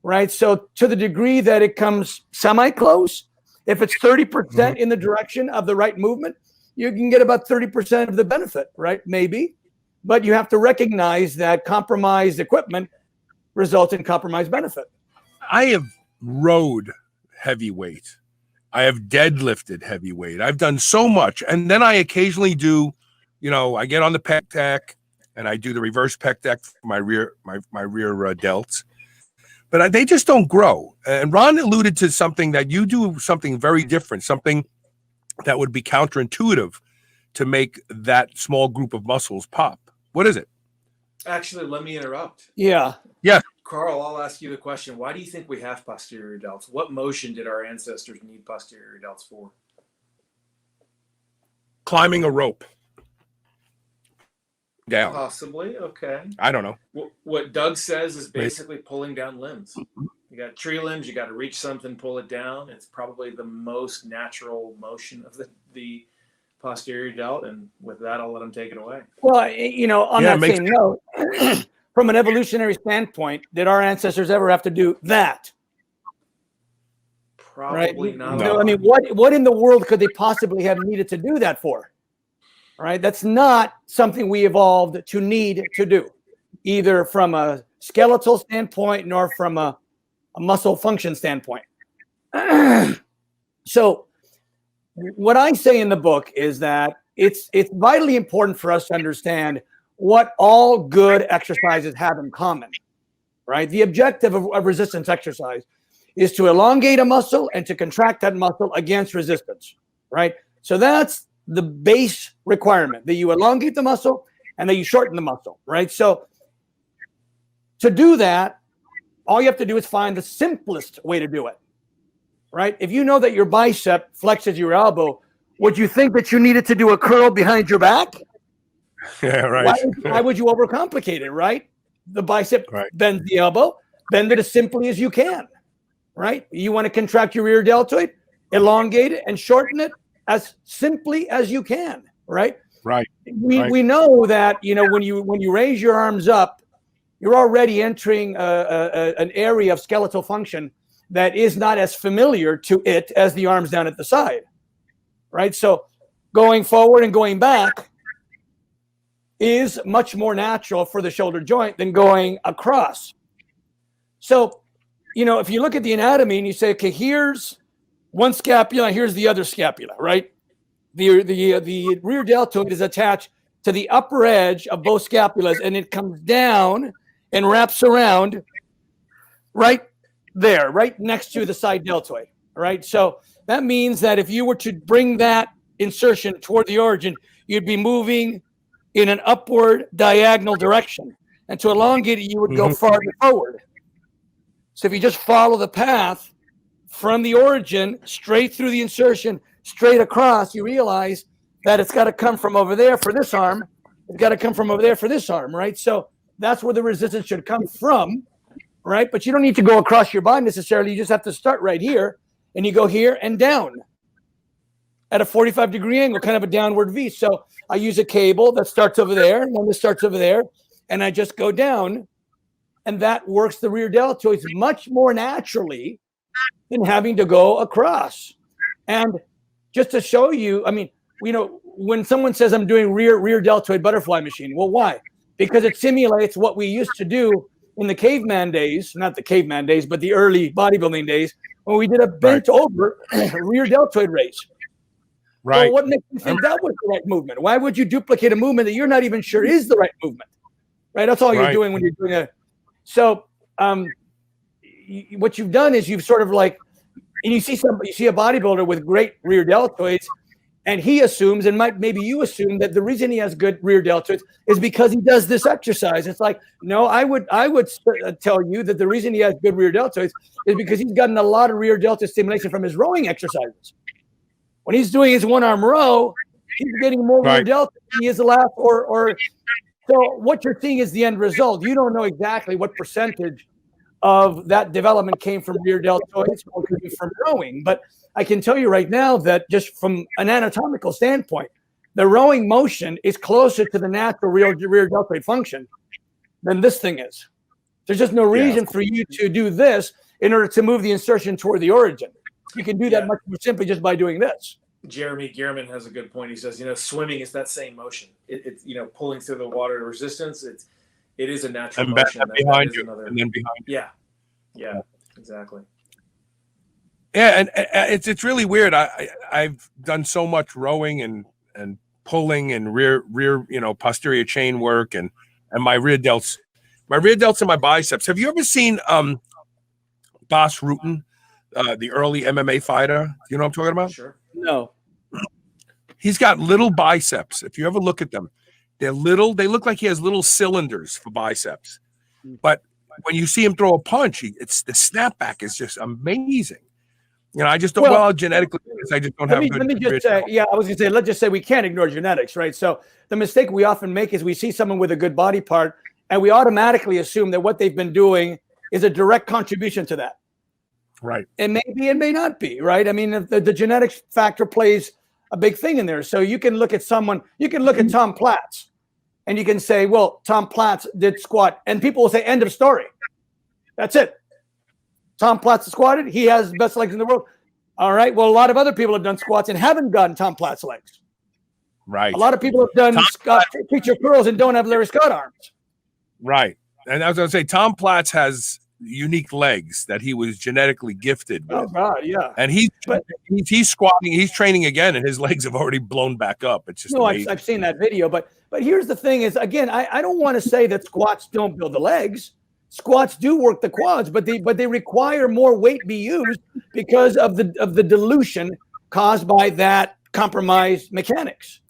right? So to the degree that it comes semi-close, if it's 30% in the direction of the right movement, you can get about 30% of the benefit, right? Maybe. But you have to recognize that compromised equipment results in compromised benefit. I have rowed heavyweight. I have deadlifted heavyweight. I've done so much. And then I occasionally do, I get on the pec deck and I do the reverse pec deck for my rear delts. But they just don't grow. And Ron alluded to something that you do something very different, something that would be counterintuitive to make that small group of muscles pop. What is it? Actually, let me interrupt. Yeah. Carl, I'll ask you the question. Why do you think we have posterior delts? What motion did our ancestors need posterior delts for? Climbing a rope. Down. Possibly. Okay. I don't know. What Doug says is basically pulling down limbs. You got tree limbs, you got to reach something, pull it down. It's probably the most natural motion of the posterior delt. And with that, I'll let him take it away. Well, on that same note, from an evolutionary standpoint, did our ancestors ever have to do that? Probably right? not. No. I mean, what in the world could they possibly have needed to do that for? Right? That's not something we evolved to need to do, either from a skeletal standpoint nor from a muscle function standpoint. So what I say in the book is that it's vitally important for us to understand what all good exercises have in common, right? The objective of resistance exercise is to elongate a muscle and to contract that muscle against resistance, right? So that's the base requirement, that you elongate the muscle and that you shorten the muscle, right? So to do that, all you have to do is find the simplest way to do it, right? If you know that your bicep flexes your elbow, would you think that you needed to do a curl behind your back? Yeah, right. Why would you overcomplicate it, right? The bicep bends the elbow, bend it as simply as you can, right? You want to contract your rear deltoid, elongate it and shorten it as simply as you can, right? Right. We know that, when you raise your arms up, you're already entering an area of skeletal function that is not as familiar to it as the arms down at the side, right? So going forward and going back is much more natural for the shoulder joint than going across. So, if you look at the anatomy and you say, okay, here's one scapula, here's the other scapula, right? The rear deltoid is attached to the upper edge of both scapulas, and it comes down and wraps around right there, right next to the side deltoid, right? So that means that if you were to bring that insertion toward the origin, you'd be moving in an upward diagonal direction. And to elongate it, you would go farther forward. So if you just follow the path from the origin straight through the insertion, straight across, you realize that it's got to come from over there for this arm. It's got to come from over there for this arm, right? So that's where the resistance should come from, right? But you don't need to go across your body necessarily. You just have to start right here, and you go here and down at a 45-degree angle, kind of a downward V. So I use a cable that starts over there, and one that starts over there, and I just go down, and that works the rear deltoids much more naturally than having to go across. And just to show you, I mean, when someone says I'm doing rear deltoid butterfly machine, well, why? Because it simulates what we used to do in the caveman days, not the caveman days, but the early bodybuilding days, when we did a bent over rear deltoid raise. Right. So what makes you think that was the right movement? Why would you duplicate a movement that you're not even sure is the right movement? Right. That's all you're doing when you're doing it. So what you've done is you've sort of like, and you see a bodybuilder with great rear deltoids, and he assumes, and maybe you assume, that the reason he has good rear deltoids is because he does this exercise. It's like, no, I would tell you that the reason he has good rear deltoids is because he's gotten a lot of rear deltoid stimulation from his rowing exercises. When he's doing his one-arm row, he's getting more rear deltoid than he is the last. So what you're seeing is the end result. You don't know exactly what percentage of that development came from rear deltoids or came from rowing. But I can tell you right now that just from an anatomical standpoint, the rowing motion is closer to the natural rear deltoid function than this thing is. There's just no reason for you to do this in order to move the insertion toward the origin. You can do that much more simply just by doing this. Jeremy Gehrman has a good point. He says, swimming is that same motion. It's pulling through the water resistance. It is a natural motion. And behind you, and then behind you. Yeah, exactly. Yeah, and it's really weird. I've done so much rowing and pulling and rear posterior chain work and my rear delts and my biceps. Have you ever seen Bas Rutten, the early MMA fighter? You know what I'm talking about? Sure. No. He's got little biceps. If you ever look at them, they're little. They look like he has little cylinders for biceps. But when you see him throw a punch, it's the snapback is just amazing. I just don't. Genetically, I just don't have good. Let me just say, I was going to say, let's just say we can't ignore genetics, right? So the mistake we often make is we see someone with a good body part, and we automatically assume that what they've been doing is a direct contribution to that. Right. It may be, it may not be, right? I mean, the genetics factor plays a big thing in there. So you can look at someone, you can look at Tom Platz, and you can say, well, Tom Platz did squat, and people will say, end of story. That's it. Tom Platz squatted. He has the best legs in the world. All right. Well, a lot of other people have done squats and haven't gotten Tom Platz legs. Right. A lot of people have done feature curls and don't have Larry Scott arms. Right. And I was going to say, Tom Platz has unique legs that he was genetically gifted with. Oh God, yeah. And he's squatting, he's training again, and his legs have already blown back up. It's just I've seen that video, but here's the thing: is again, I don't want to say that squats don't build the legs. Squats do work the quads, but they require more weight be used because of the dilution caused by that compromised mechanics.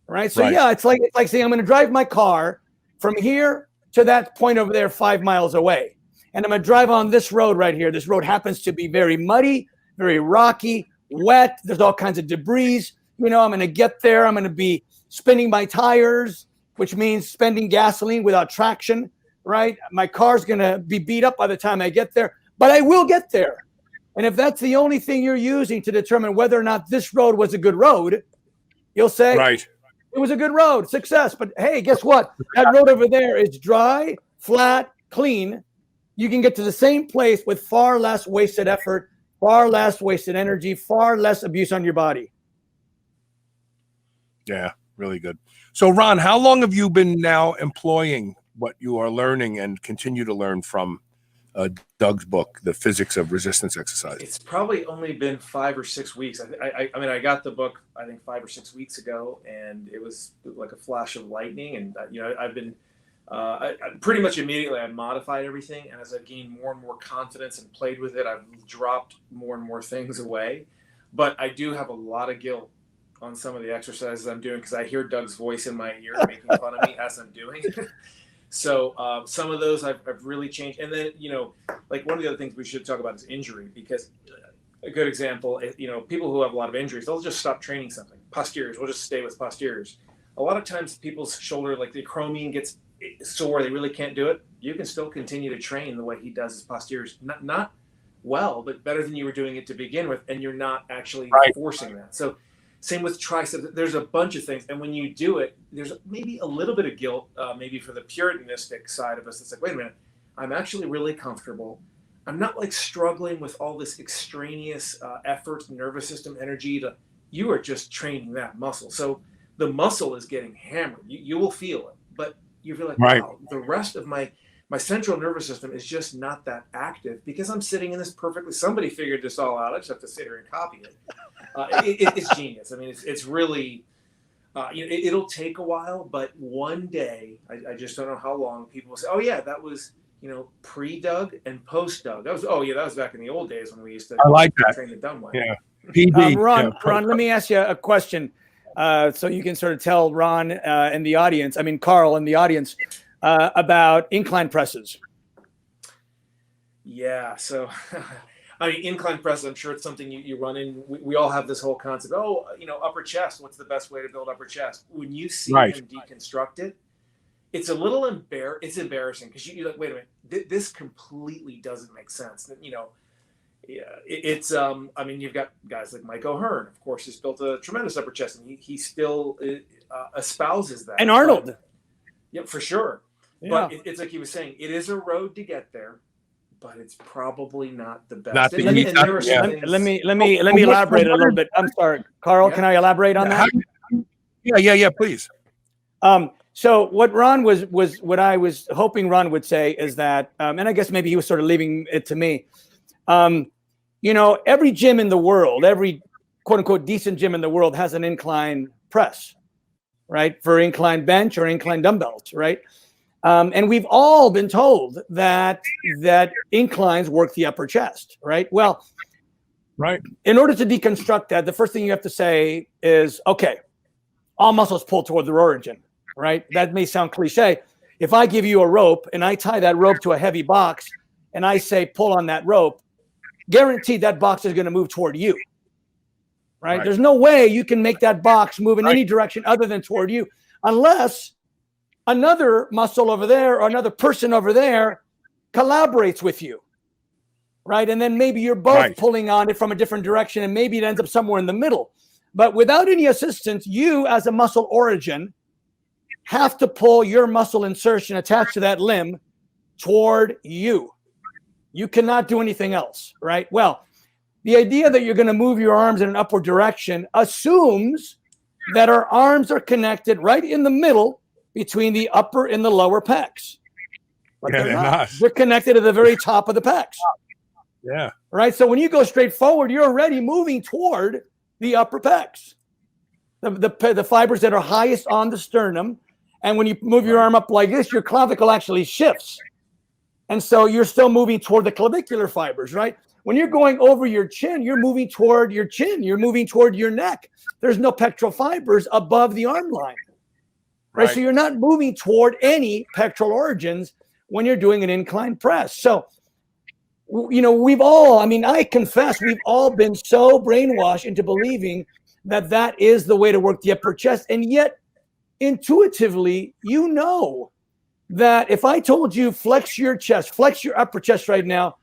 Right. So it's like saying I'm going to drive my car from here to that point over there 5 miles away. And I'm going to drive on this road right here. This road happens to be very muddy, very rocky, wet. There's all kinds of debris. I'm going to get there. I'm going to be spinning my tires, which means spending gasoline without traction, right? My car's going to be beat up by the time I get there, but I will get there. And if that's the only thing you're using to determine whether or not this road was a good road, you'll say, it was a good road, success. But hey, guess what? That road over there is dry, flat, clean. You can get to the same place with far less wasted effort, far less wasted energy, far less abuse on your body. Yeah, really good. So, Ron, how long have you been now employing what you are learning and continue to learn from Doug's book, The Physics of Resistance Exercise? It's probably only been 5 or 6 weeks. I mean, I got the book, I think 5 or 6 weeks ago, and it was like a flash of lightning. And, I've been I pretty much immediately I modified everything, and as I gained more and more confidence and played with it, I've dropped more and more things away. But I do have a lot of guilt on some of the exercises I'm doing because I hear Doug's voice in my ear making fun of me as I'm doing. So some of those I've really changed. And then, like one of the other things we should talk about is injury, because a good example, people who have a lot of injuries, they'll just stop training something. Posteriors, we'll just stay with posteriors. A lot of times people's shoulder, like the acromion gets sore, they really can't do it. You can still continue to train the way he does his posteriors. Not well, but better than you were doing it to begin with, and you're not actually forcing that. So same with triceps. There's a bunch of things, and when you do it, there's maybe a little bit of guilt, maybe for the puritanistic side of us. It's like, wait a minute, I'm actually really comfortable. I'm not like struggling with all this extraneous effort, nervous system energy. You are just training that muscle. So the muscle is getting hammered. You will feel it, but you feel like, wow, the rest of my central nervous system is just not that active because I'm sitting in this perfectly. Somebody figured this all out. I just have to sit here and copy it. It's genius. I mean, it's really, it'll take a while, but one day, I just don't know how long, people will say, oh yeah, that was, pre-Doug and post-Doug. That was back in the old days when we used to train the dumb way. Yeah. PD. Ron, let me ask you a question. So you can sort of tell Ron and the audience, Carl and the audience, about incline presses. Yeah. So, incline presses, I'm sure it's something you run in. We all have this whole concept. Oh, upper chest. What's the best way to build upper chest? When you see him deconstruct it, it's a little it's embarrassing because you're like, wait a minute, this completely doesn't make sense. You know, yeah, it's I mean, you've got guys like Mike O'Hearn, of course, who's built a tremendous upper chest, and he still espouses that. And Arnold. Yeah, for sure. Yeah. But it's like he was saying, it is a road to get there, but it's probably not the best. Not the Let me elaborate a little bit. I'm sorry, Carl. Yeah. Can I elaborate on that? Yeah, please. So what Ron was what I was hoping Ron would say is that, and I guess maybe he was sort of leaving it to me. You know, every gym in the world, every quote unquote decent gym in the world has an incline press, right? For incline bench or incline dumbbells, right? And we've all been told that inclines work the upper chest, right? Well, right. In order to deconstruct that, the first thing you have to say is, okay, all muscles pull toward their origin, right? That may sound cliche. If I give you a rope and I tie that rope to a heavy box and I say, pull on that rope, guaranteed that box is going to move toward you, right? There's no way you can make that box move in any direction other than toward you, unless another muscle over there or another person over there collaborates with you, right? And then maybe you're both pulling on it from a different direction, and maybe it ends up somewhere in the middle. But without any assistance, you as a muscle origin have to pull your muscle insertion attached to that limb toward you. You cannot do anything else, right? Well, the idea that you're going to move your arms in an upward direction assumes that our arms are connected right in the middle between the upper and the lower pecs. But they're not. They're connected at the very top of the pecs. Yeah. Right? So when you go straight forward, you're already moving toward the upper pecs, the fibers that are highest on the sternum. And when you move your arm up like this, your clavicle actually shifts. And so you're still moving toward the clavicular fibers, right? When you're going over your chin, you're moving toward your chin. You're moving toward your neck. There's no pectoral fibers above the arm line, right? So you're not moving toward any pectoral origins when you're doing an incline press. So, you know, I confess, we've all been so brainwashed into believing that that is the way to work the upper chest. And yet, intuitively, you know that if I told you flex your chest, flex your upper chest right now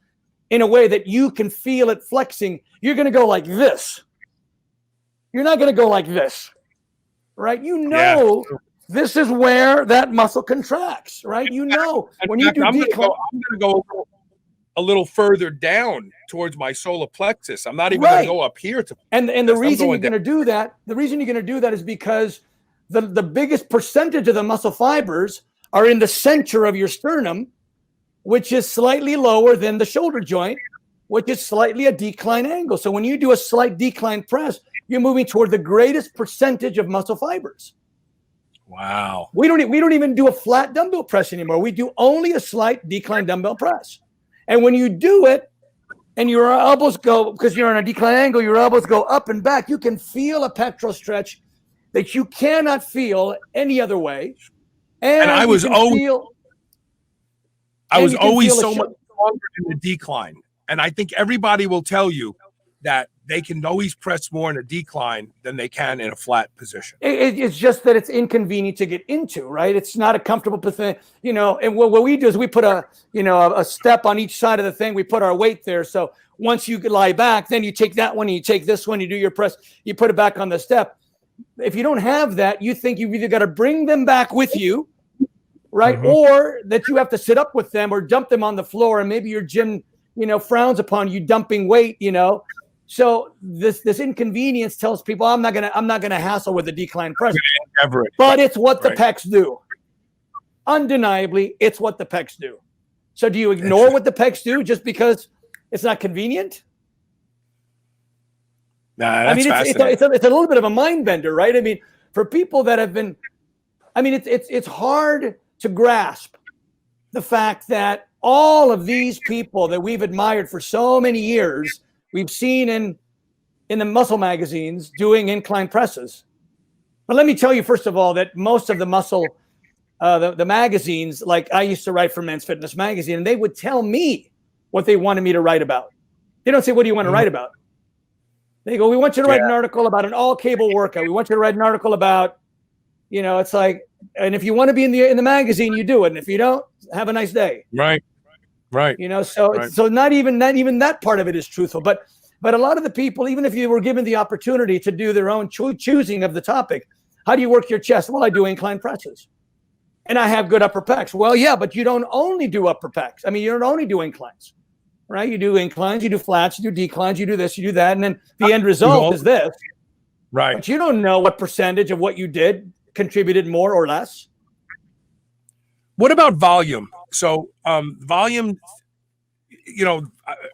in a way that you can feel it flexing, you're going to go like this. You're not going to go like this, right? You know, this is where that muscle contracts, right? You know, when you do decline, I'm going to go a little further down towards my solar plexus. I'm not even going to go up here to. And the reason you're going to do that, is because the biggest percentage of the muscle fibers are in the center of your sternum, which is slightly lower than the shoulder joint, which is slightly a decline angle. So when you do a slight decline press, you're moving toward the greatest percentage of muscle fibers. Wow. We don't even do a flat dumbbell press anymore. We do only a slight decline dumbbell press. And when you do it and your elbows go, because you're on a decline angle, your elbows go up and back, you can feel a pectoral stretch that you cannot feel any other way. And I was always so much stronger in the decline. And I think everybody will tell you that they can always press more in a decline than they can in a flat position. It's just that it's inconvenient to get into, right? It's not a comfortable position, you know. And what we do is we put a step on each side of the thing. We put our weight there. So once you lie back, then you take that one, and you take this one, you do your press, you put it back on the step. If you don't have that, you think you've either got to bring them back with you, right? Mm-hmm. Or that you have to sit up with them or dump them on the floor, and maybe your gym, frowns upon you dumping weight, So this inconvenience tells people I'm not gonna hassle with the decline press. But it's what the pecs do. Undeniably, it's what the pecs do. So do you ignore what the pecs do just because it's not convenient? Nah, that's it's a little bit of a mind bender, right? I mean, for people that have been, it's hard to grasp the fact that all of these people that we've admired for so many years, we've seen in the muscle magazines doing incline presses. But let me tell you, first of all, that most of the muscle, the magazines, like I used to write for Men's Fitness Magazine, and they would tell me what they wanted me to write about. They don't say, what do you want to write about? They go, we want you to write an article about an all-cable workout. We want you to write an article about, it's like, and if you want to be in the magazine, you do it. And if you don't, have a nice day. Right. So Right. so not even that part of it is truthful. But a lot of the people, even if you were given the opportunity to do their own choosing of the topic, how do you work your chest? Well, I do incline presses, and I have good upper pecs. Well, yeah, but you don't only do upper pecs. I mean, you don't only do inclines, right? You do inclines, you do flats, you do declines, you do this, you do that, and then the end result is this. Right. But you don't know what percentage of what you did contributed more or less. What about volume? So volume,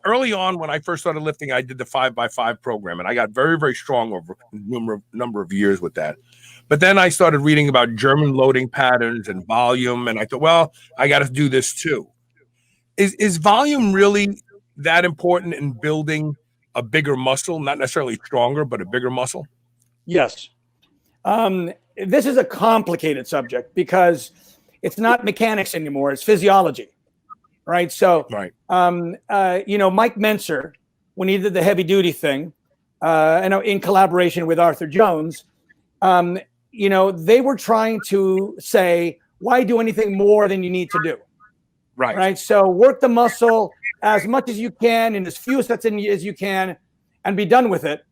early on when I first started lifting, I did the 5x5 program, and I got very, very strong over a number of years with that. But then I started reading about German loading patterns and volume, and I thought, well, I got to do this too. Is volume really that important in building a bigger muscle? Not necessarily stronger, but a bigger muscle? Yes. This is a complicated subject because it's not mechanics anymore. It's physiology, right? So, right. Mike Menser, when he did the heavy duty thing, and in collaboration with Arthur Jones, they were trying to say, why do anything more than you need to do? Right. So work the muscle as much as you can in as few sets as you can and be done with it.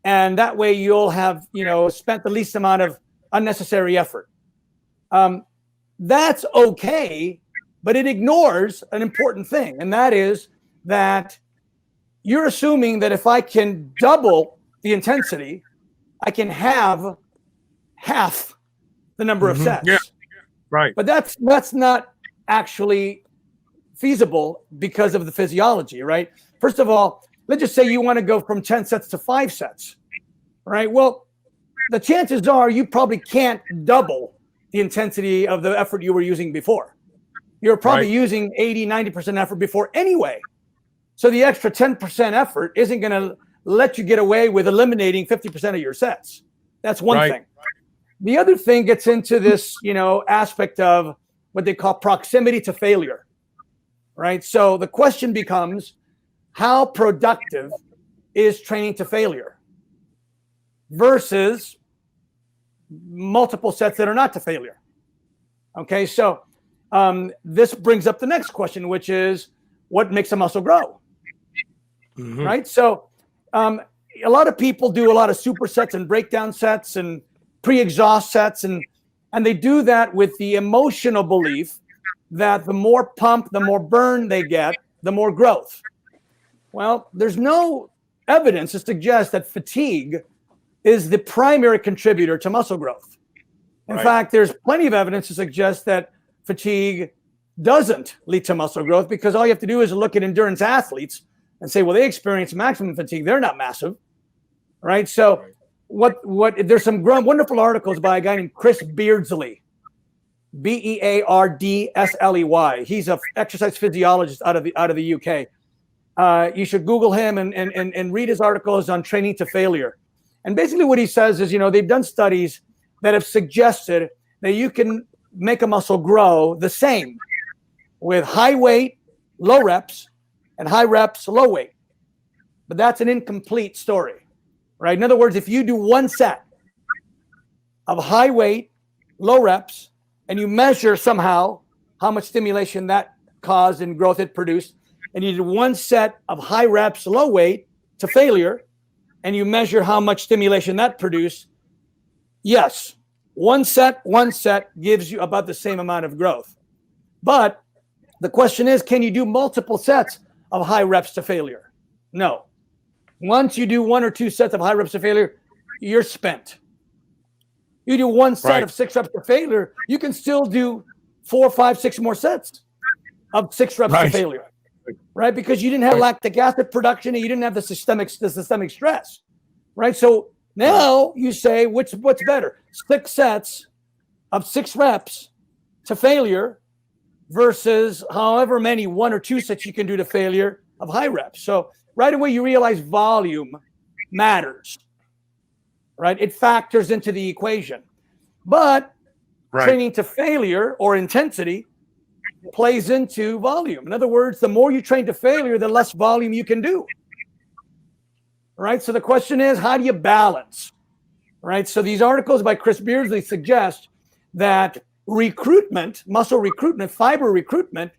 And that way you'll have, spent the least amount of unnecessary effort. That's okay, but it ignores an important thing. And that is that you're assuming that if I can double the intensity, I can have half the number of sets. Yeah. Right. But that's not actually feasible because of the physiology, right? First of all, let's just say you want to go from 10 sets to 5 sets, right? Well, the chances are you probably can't double the intensity of the effort you were using before. You're probably using 80, 90% effort before anyway. So the extra 10% effort isn't going to let you get away with eliminating 50% of your sets. That's one thing. The other thing gets into this, aspect of what they call proximity to failure, right? So the question becomes, how productive is training to failure versus multiple sets that are not to failure? Okay, so this brings up the next question, which is, what makes a muscle grow? Right? So a lot of people do a lot of supersets and breakdown sets and pre-exhaust sets, and they do that with the emotional belief that the more pump, the more burn they get, the more growth. Well, there's no evidence to suggest that fatigue is the primary contributor to muscle growth. In fact, there's plenty of evidence to suggest that fatigue doesn't lead to muscle growth, because all you have to do is look at endurance athletes and say, well, they experience maximum fatigue. They're not massive, right? So there's some wonderful articles by a guy named Chris Beardsley, Beardsley. He's an exercise physiologist out of the UK. You should Google him and read his articles on training to failure. And basically what he says is, they've done studies that have suggested that you can make a muscle grow the same with high weight, low reps, and high reps, low weight. But that's an incomplete story, right? In other words, if you do one set of high weight, low reps, and you measure somehow how much stimulation that caused and growth it produced, and you do one set of high reps, low weight to failure, and you measure how much stimulation that produced, yes, one set gives you about the same amount of growth. But the question is, can you do multiple sets of high reps to failure? No. Once you do 1 or 2 sets of high reps to failure, you're spent. You do one set of 6 reps to failure, you can still do 4, 5, 6 more sets of 6 reps to failure, right? Because you didn't have lactic acid production and you didn't have the systemic stress, right? So now you say, what's better? 6 sets of 6 reps to failure versus however many 1 or 2 sets you can do to failure of high reps. So right away you realize volume matters, right? It factors into the equation. But training to failure or intensity plays into volume. In other words, the more you train to failure, the less volume you can do. Right? So the question is, how do you balance? right? So these articles by Chris Beardsley suggest that recruitment, muscle recruitment, fiber recruitment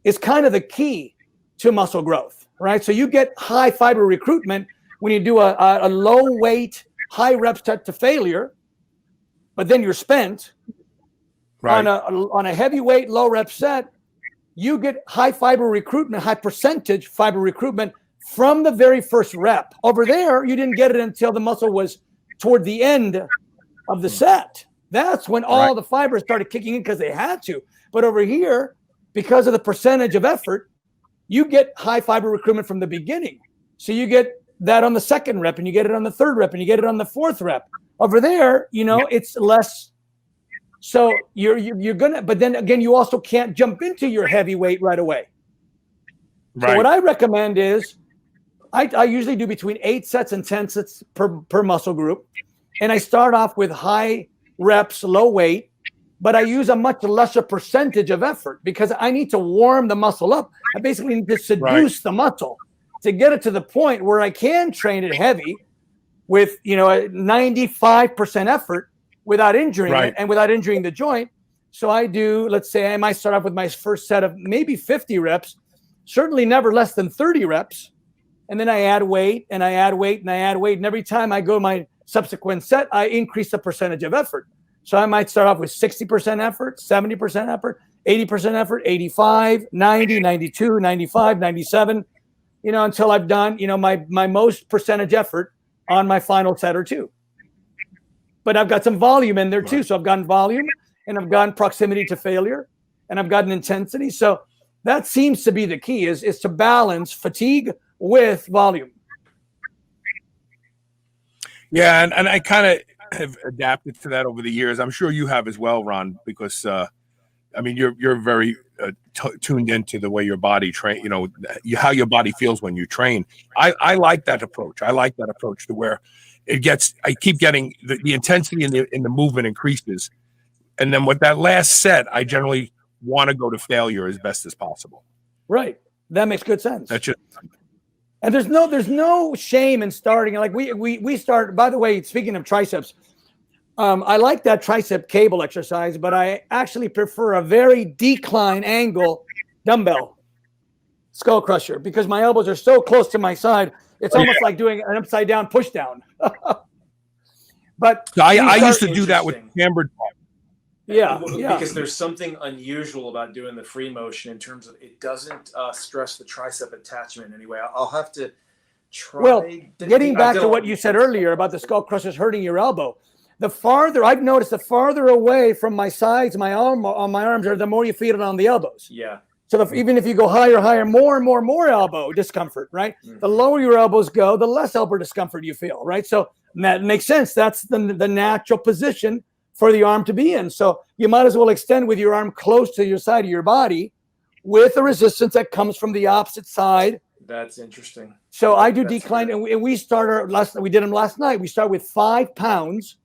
is kind of the key to muscle growth, right? So you get high fiber recruitment when you do a low weight, high rep set to failure, but then you're spent. Right. On a heavyweight, low rep set, you get high fiber recruitment, high percentage fiber recruitment from the very first rep. Over there, you didn't get it until the muscle was toward the end of the set. That's when all the fibers started kicking in because they had to. But over here, because of the percentage of effort, you get high fiber recruitment from the beginning. So you get that on the second rep, and you get it on the third rep, and you get it on the fourth rep. Over there, it's less. So you're gonna, but then again, you also can't jump into your heavyweight right away. Right. So what I recommend is, I usually do between 8 sets and 10 sets per muscle group, and I start off with high reps, low weight, but I use a much lesser percentage of effort because I need to warm the muscle up. I basically need to seduce the muscle to get it to the point where I can train it heavy with 95% effort without injuring it and without injuring the joint. So I do, let's say I might start off with my first set of maybe 50 reps, certainly never less than 30 reps. And then I add weight and I add weight and I add weight. And every time I go my subsequent set, I increase the percentage of effort. So I might start off with 60% effort, 70% effort, 80% effort, 85, 90, 92, 95, 97, until I've done, my most percentage effort on my final set or two. But I've got some volume in there too. So I've gotten volume and I've gotten proximity to failure and I've gotten intensity. So that seems to be the key is to balance fatigue with volume. Yeah. And I kind of have adapted to that over the years. I'm sure you have as well, Ron, because you're very tuned into the way your body train, how your body feels when you train. I like that approach. I like that approach to where I keep getting the intensity in the movement increases. And then with that last set, I generally want to go to failure as best as possible. Right. That makes good sense. That's just. And there's no shame in starting. Like we start, by the way, speaking of triceps, I like that tricep cable exercise, but I actually prefer a very decline angle dumbbell skull crusher because my elbows are so close to my side. It's almost like doing an upside down push down. But I used to do that with cambered bar. Yeah. Because there's something unusual about doing the free motion in terms of it doesn't stress the tricep attachment in any way. I'll have to try. Well, getting back to what you said earlier about the skull crushers hurting your elbow, I've noticed the farther away from my sides, my arms are, the more you feel it on the elbows. Yeah. So even if you go higher, more and more elbow discomfort, right? Mm-hmm. The lower your elbows go, the less elbow discomfort you feel, right? So that makes sense. That's the natural position for the arm to be in. So you might as well extend with your arm close to your side of your body with the resistance that comes from the opposite side. That's interesting. So I do decline, and we started we did them last night. We start with 5 pounds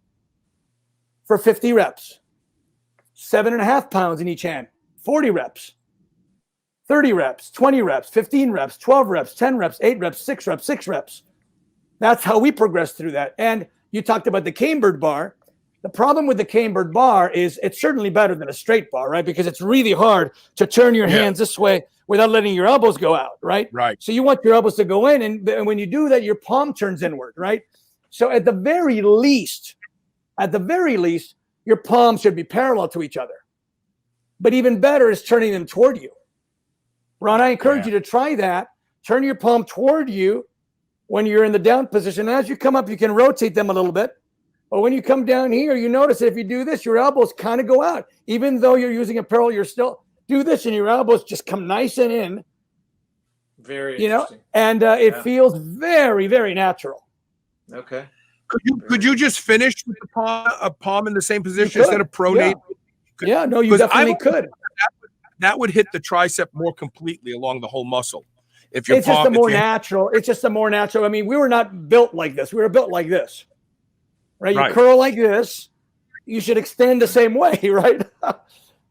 for 50 reps, 7.5 pounds in each hand, 40 reps, 30 reps, 20 reps, 15 reps, 12 reps, 10 reps, 8 reps, 6 reps, 6 reps. That's how we progress through that. And you talked about the cambered bar. The problem with the cambered bar is it's certainly better than a straight bar, right? Because it's really hard to turn your hands this way without letting your elbows go out, right? Right. So you want your elbows to go in, and when you do that, your palm turns inward, right? So at the very least, your palms should be parallel to each other. But even better is turning them toward you. Ron, I encourage you to try that. Turn your palm toward you when you're in the down position. As you come up, you can rotate them a little bit. But when you come down here, you notice that if you do this, your elbows kind of go out. Even though you're using a parallel, you're still do this and your elbows just come nice and in. Very interesting. And it feels very, very natural. Okay. Could you just finish with the palm in the same position instead of pronate? Yeah, no, you definitely could. That would hit the tricep more completely along the whole muscle. It's just a more natural. It's just a more natural. I mean, we were not built like this. We were built like this. Right, you curl like this. You should extend the same way, right?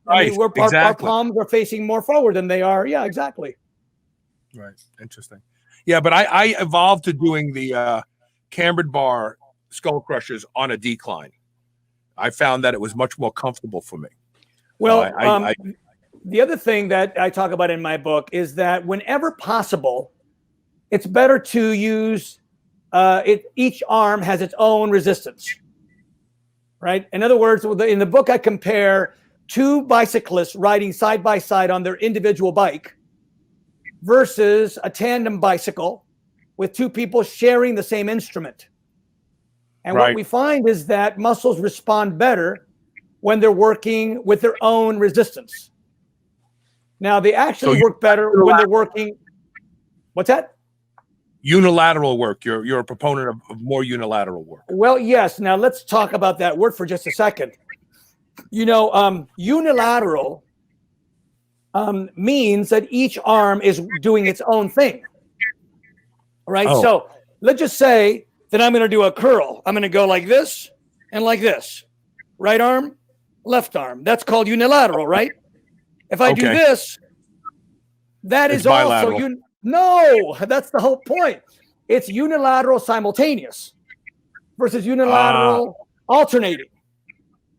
Our palms are facing more forward than they are. Yeah, exactly. Right, interesting. Yeah, but I evolved to doing the cambered bar skull crushers on a decline. I found that it was much more comfortable for me. Well, I the other thing that I talk about in my book is that whenever possible, it's better to use each arm has its own resistance, right? In other words, in the book, I compare two bicyclists riding side by side on their individual bike versus a tandem bicycle with two people sharing the same instrument. And what we find is that muscles respond better when they're working with their own resistance. Now, they actually work better when they're working. What's that? Unilateral work. You're a proponent of more unilateral work. Well, yes. Now, let's talk about that word for just a second. You know, unilateral means that each arm is doing its own thing, right? Oh. So let's just say that I'm going to do a curl. I'm going to go like this and like this. Right arm, left arm. That's called unilateral, right? If I do this, that is also no, that's the whole point. It's unilateral simultaneous versus unilateral alternating.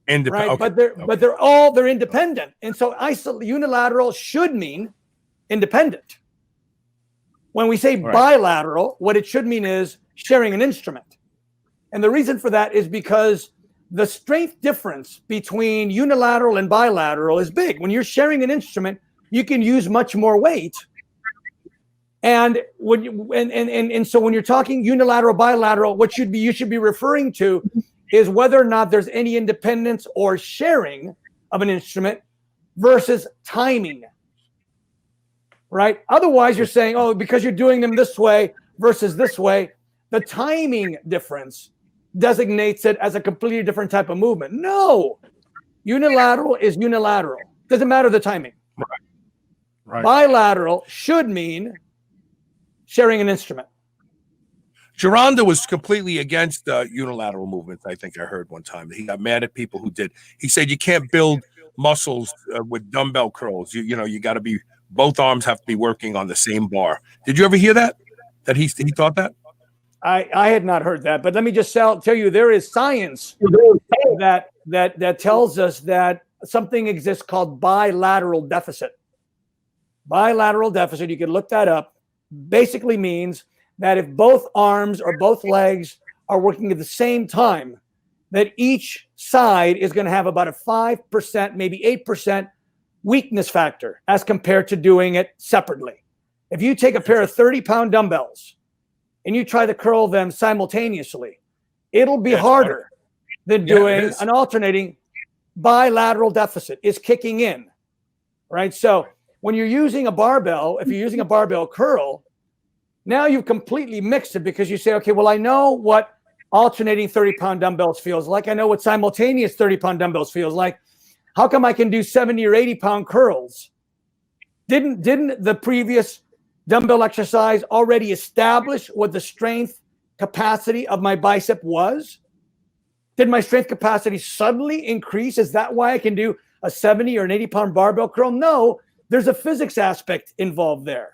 Right, but they're independent, and so unilateral should mean independent. When we say bilateral, what it should mean is sharing an instrument, and the reason for that is because the strength difference between unilateral and bilateral is big. When you're sharing an instrument, you can use much more weight, and so when you're talking unilateral, bilateral, you should be referring to is whether or not there's any independence or sharing of an instrument versus timing, right? Otherwise, you're saying, oh, because you're doing them this way versus this way, the timing difference designates it as a completely different type of movement. No, unilateral is unilateral. Doesn't matter the timing. Right. Bilateral should mean sharing an instrument. Geronda was completely against unilateral movements. I think I heard one time. He got mad at people who did. He said you can't build muscles with dumbbell curls. You got to be, both arms have to be working on the same bar. Did you ever hear that? That he thought that? I had not heard that, but let me just tell you there is science that tells us that something exists called bilateral deficit. Bilateral deficit, you can look that up, basically means that if both arms or both legs are working at the same time, that each side is going to have about a 5%, maybe 8% weakness factor as compared to doing it separately. If you take a pair of 30-pound dumbbells and you try to curl them simultaneously, it'll be harder than doing an alternating. Bilateral deficit is kicking in, right? So when you're using a barbell, if you're using a barbell curl, now you've completely mixed it because you say, okay, well, I know what alternating 30-pound dumbbells feels like. I know what simultaneous 30-pound dumbbells feels like. How come I can do 70 or 80-pound curls? Didn't the previous dumbbell exercise already establish what the strength capacity of my bicep was? Did my strength capacity suddenly increase? Is that why I can do a 70 or an 80-pound barbell curl? No, there's a physics aspect involved there.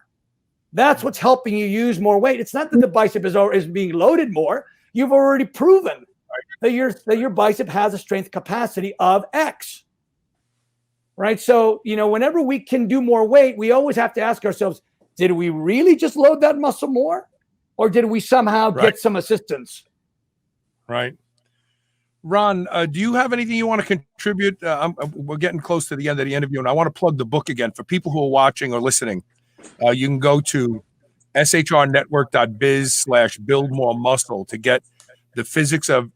That's what's helping you use more weight. It's not that the bicep is being loaded more. You've already proven that your bicep has a strength capacity of X, right? So, whenever we can do more weight, we always have to ask ourselves, did we really just load that muscle more? Or did we somehow get some assistance? Right. Ron, do you have anything you want to contribute? We're getting close to the end of the interview, and I want to plug the book again for people who are watching or listening. You can go to shrnetwork.biz/build more muscle to get the physics of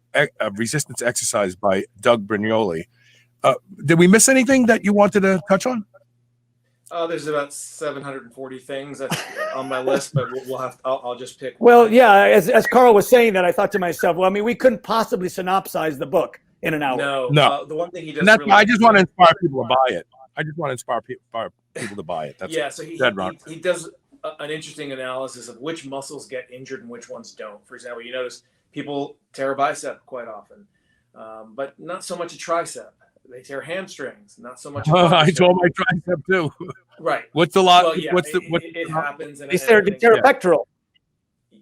resistance exercise by Doug Brignole. Did we miss anything that you wanted to touch on? There's about 740 things on my list, but I'll just pick. Well, yeah, as Carl was saying that, I thought to myself, well, I mean, we couldn't possibly synopsize the book in an hour. No. The one thing he does. I just want to inspire people to buy it. I just want to inspire people to buy it. That's so he does an interesting analysis of which muscles get injured and which ones don't. For example, you notice people tear a bicep quite often, but not so much a tricep. They tear hamstrings, not so much. I tore my tricep too. Right. What's the lot? Well, yeah, it happens. And they tear a pectoral.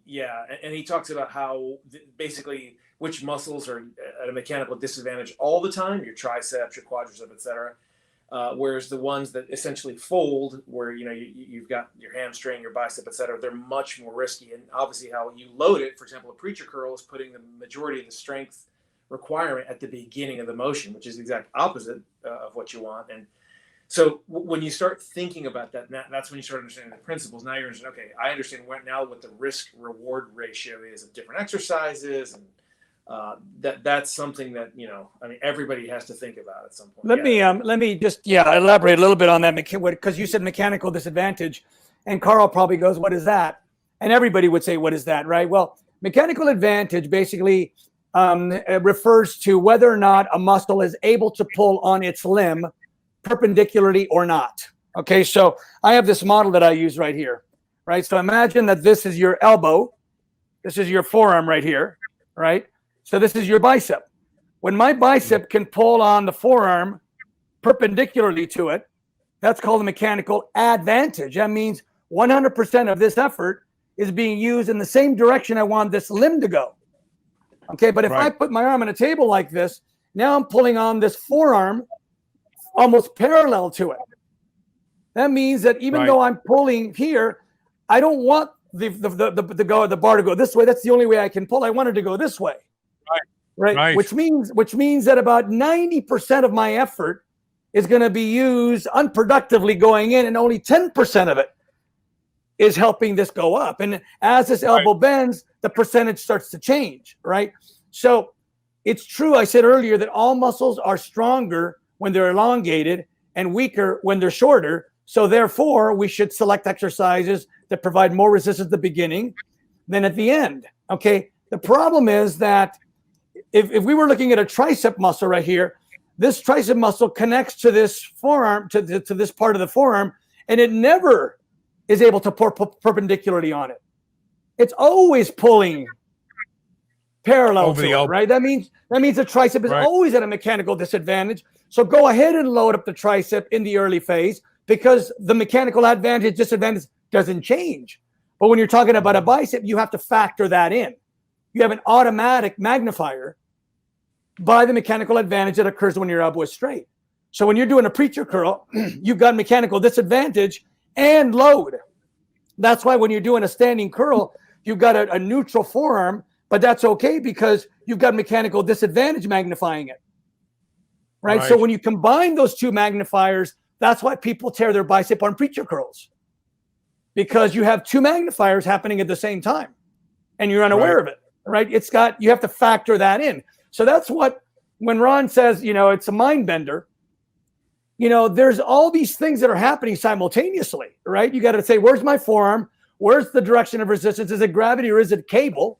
Yeah, and he talks about how basically which muscles are at a mechanical disadvantage all the time, your triceps, your quadricep, etc. Whereas the ones that essentially fold, where you've got your hamstring, your bicep, etc., they're much more risky. And obviously, how you load it, for example, a preacher curl is putting the majority of the strength requirement at the beginning of the motion, which is the exact opposite of what you want. And so when you start thinking about that, that's when you start understanding the principles. Now you're understanding, okay, I understand now what the risk-reward ratio is of different exercises, and that's something that everybody has to think about at some point. Let me just elaborate a little bit on that, because you said mechanical disadvantage, and Carl probably goes, "What is that?" And everybody would say, "What is that?" Right? Well, mechanical advantage basically refers to whether or not a muscle is able to pull on its limb perpendicularly or not. Okay, so I have this model that I use right here. Right? So imagine that this is your elbow, this is your forearm right here, right? So this is your bicep. When my bicep can pull on the forearm perpendicularly to it, that's called a mechanical advantage. That means 100% of this effort is being used in the same direction I want this limb to go. Okay, but if I put my arm on a table like this, now I'm pulling on this forearm almost parallel to it. That means that even though I'm pulling here, I don't want the bar to go this way. That's the only way I can pull. I want it to go this way. Right. Which means that about 90% of my effort is going to be used unproductively going in, and only 10% of it is helping this go up. And as this elbow bends, the percentage starts to change, right? So it's true, I said earlier, that all muscles are stronger when they're elongated and weaker when they're shorter. So therefore, we should select exercises that provide more resistance at the beginning than at the end. Okay. The problem is that if we were looking at a tricep muscle right here, this tricep muscle connects to this forearm, to this part of the forearm, and it never is able to pull perpendicularly on it. It's always pulling parallel to it, right? That means the tricep is always at a mechanical disadvantage. So go ahead and load up the tricep in the early phase, because the mechanical disadvantage doesn't change. But when you're talking about a bicep, you have to factor that in. You have an automatic magnifier by the mechanical advantage that occurs when your elbow is straight. So when you're doing a preacher curl, you've got mechanical disadvantage and load. That's why when you're doing a standing curl, you've got a neutral forearm, but that's okay because you've got mechanical disadvantage magnifying it. Right? So when you combine those two magnifiers, that's why people tear their bicep on preacher curls, because you have two magnifiers happening at the same time and you're unaware of it. Right? You have to factor that in. So that's what, when Ron says, it's a mind bender, there's all these things that are happening simultaneously, right? You got to say, where's my forearm? Where's the direction of resistance? Is it gravity or is it cable?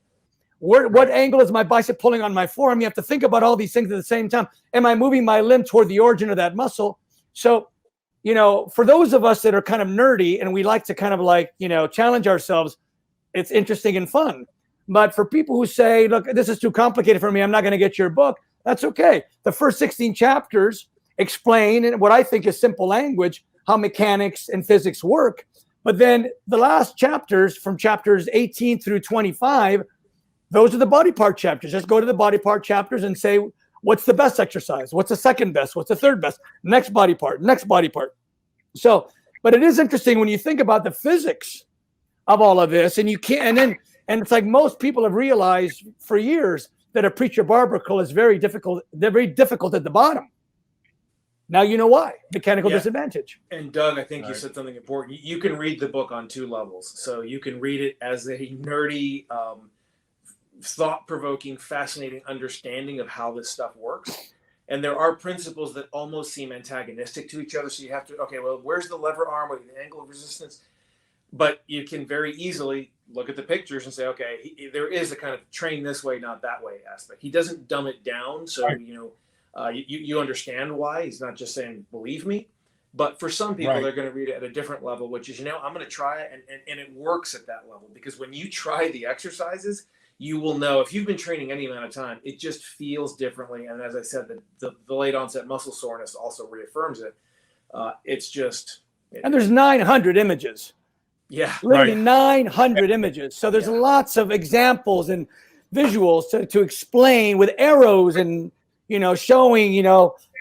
What angle is my bicep pulling on my forearm? You have to think about all these things at the same time. Am I moving my limb toward the origin of that muscle? So, for those of us that are kind of nerdy and we like to kind of challenge ourselves, it's interesting and fun. But for people who say, look, this is too complicated for me, I'm not going to get your book, that's okay. The first 16 chapters explain, in what I think is simple language, how mechanics and physics work. But then the last chapters, from chapters 18 through 25, those are the body part chapters. Just go to the body part chapters and say, what's the best exercise? What's the second best? What's the third best? Next body part, next body part. So, but it is interesting when you think about the physics of all of this, and you can't, and it's like most people have realized for years that a preacher barber curl is very difficult. They're very difficult at the bottom. Now you know why. Mechanical disadvantage. And Doug, I think you said something important. You can read the book on two levels. So you can read it as a nerdy, thought-provoking, fascinating understanding of how this stuff works. And there are principles that almost seem antagonistic to each other. So you have to, okay, well, where's the lever arm with the angle of resistance? But you can very easily look at the pictures and say, okay, there is a kind of train this way, not that way aspect. He doesn't dumb it down. So, you understand why. He's not just saying, believe me. But for some people, they're going to read it at a different level, which is, I'm going to try it. And it works at that level. Because when you try the exercises, you will know, if you've been training any amount of time, it just feels differently. And as I said, the late onset muscle soreness also reaffirms it. It's just... And there's 900 images. Yeah. Literally 900 images. So there's lots of examples and visuals to explain with arrows and, showing,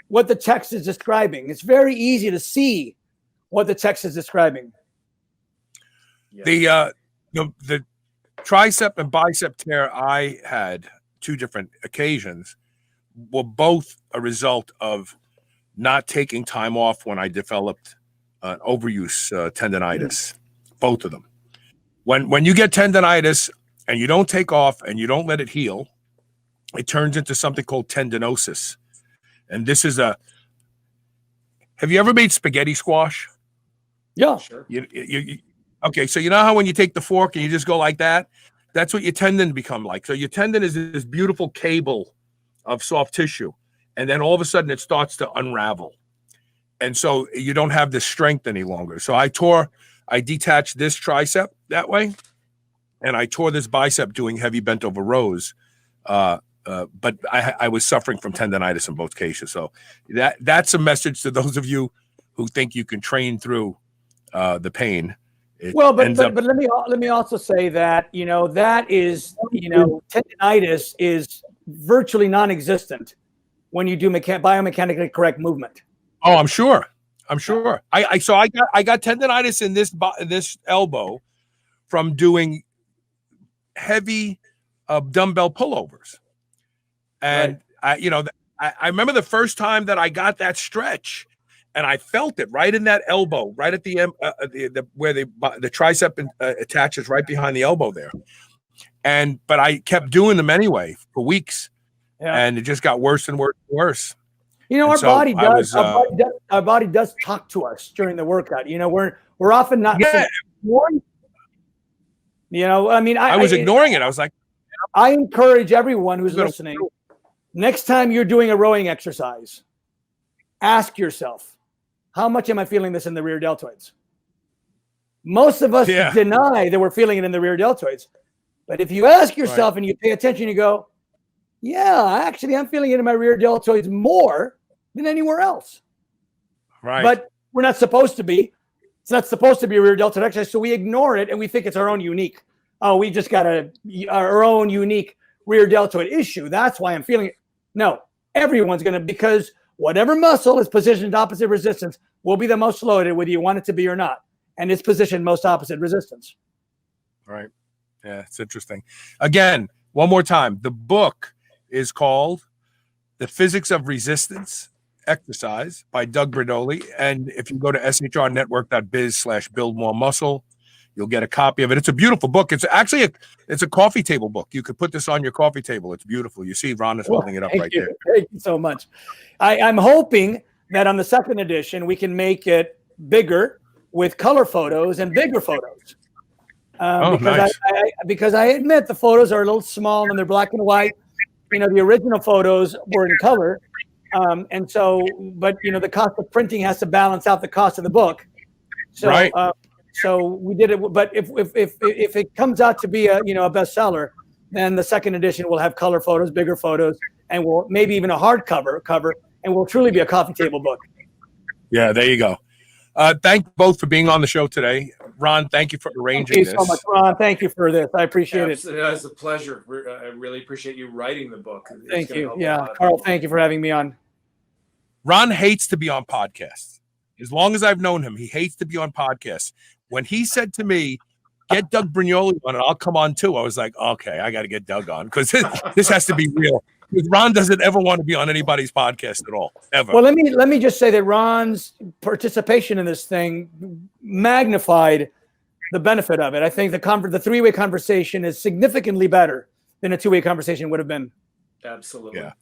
what the text is describing. It's very easy to see what the text is describing. Yeah. The tricep and bicep tear I had 2 different occasions were both a result of not taking time off when I developed overuse tendonitis. Both of them. When you get tendonitis and you don't take off and you don't let it heal, it turns into something called tendinosis. And this is have you ever made spaghetti squash? Yeah. Sure. Okay, so you know how when you take the fork and you just go like that? That's what your tendon become like. So your tendon is this beautiful cable of soft tissue. And then all of a sudden it starts to unravel. And so you don't have the strength any longer. So I detached this tricep that way. And I tore this bicep doing heavy bent over rows. But I was suffering from tendonitis in both cases. So that's a message to those of you who think you can train through the pain. But let me also say that, that is, tendonitis is virtually non-existent when you do biomechanically correct movement. Oh, I'm sure. I got tendonitis in this elbow from doing heavy dumbbell pullovers. And right. I remember the first time that I got that stretch, and I felt it right in that elbow, right at the where the tricep attaches right behind the elbow there. But I kept doing them anyway for weeks, and it just got worse and worse and worse. Our body does talk to us during the workout. We're often not. Yeah. I was ignoring it. I was like, I encourage everyone who's listening. Next time you're doing a rowing exercise, ask yourself, how much am I feeling this in the rear deltoids? Most of us deny that we're feeling it in the rear deltoids. But if you ask yourself and you pay attention, you go, yeah, actually, I'm feeling it in my rear deltoids more than anywhere else. Right. But we're not supposed to be. It's not supposed to be a rear deltoid exercise, so we ignore it and we think it's our own unique. Oh, we just got our own unique rear deltoid issue. That's why I'm feeling it. No, everyone's going to, because whatever muscle is positioned opposite resistance will be the most loaded, whether you want it to be or not. And it's positioned most opposite resistance. Right. Yeah, it's interesting. Again, one more time. The book is called The Physics of Resistance Exercise by Doug Brignole. And if you go to shrnetwork.biz/buildmoremuscle, you'll get a copy of it. It's a beautiful book. It's actually it's a coffee table book. You could put this on your coffee table. It's beautiful. You see Ron is holding it up right there. Thank you so much. I'm hoping that on the second edition, we can make it bigger with color photos and bigger photos. Nice. Because I admit the photos are a little small and they're black and white. The original photos were in color. But the cost of printing has to balance out the cost of the book. So, right. So we did it, but if it comes out to be a bestseller, then the second edition will have color photos, bigger photos, and will maybe even a hardcover cover, and will truly be a coffee table book. Yeah, there you go. Thank you both for being on the show today. Ron, thank you for arranging this. Thank you so much, Ron. Thank you for this. I appreciate it. It's a pleasure. I really appreciate you writing the book. Thank you. Yeah, Carl, thank you for having me on. Ron hates to be on podcasts. As long as I've known him, he hates to be on podcasts. When he said to me, get Doug Brignole on and I'll come on too, I was like, okay, I got to get Doug on because this has to be real. Ron doesn't ever want to be on anybody's podcast at all, ever. Well, let me just say that Ron's participation in this thing magnified the benefit of it. I think the three-way conversation is significantly better than a two-way conversation would have been. Absolutely. Yeah.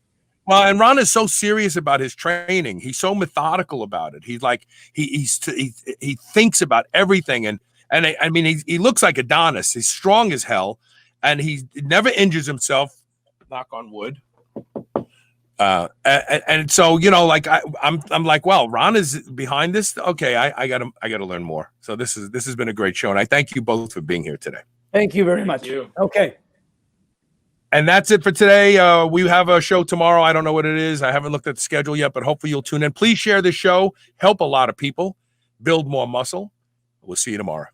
Well, and Ron is so serious about his training. He's so methodical about it. He's like he thinks about everything, and I mean he looks like Adonis. He's strong as hell, and he never injures himself. Knock on wood. And so I'm like, well, Ron is behind this. Okay, I got to learn more. So this has been a great show, and I thank you both for being here today. Thank you very much. You. Okay. And that's it for today. We have a show tomorrow. I don't know what it is. I haven't looked at the schedule yet, but hopefully you'll tune in. Please share this show. Help a lot of people. Build more muscle. We'll see you tomorrow.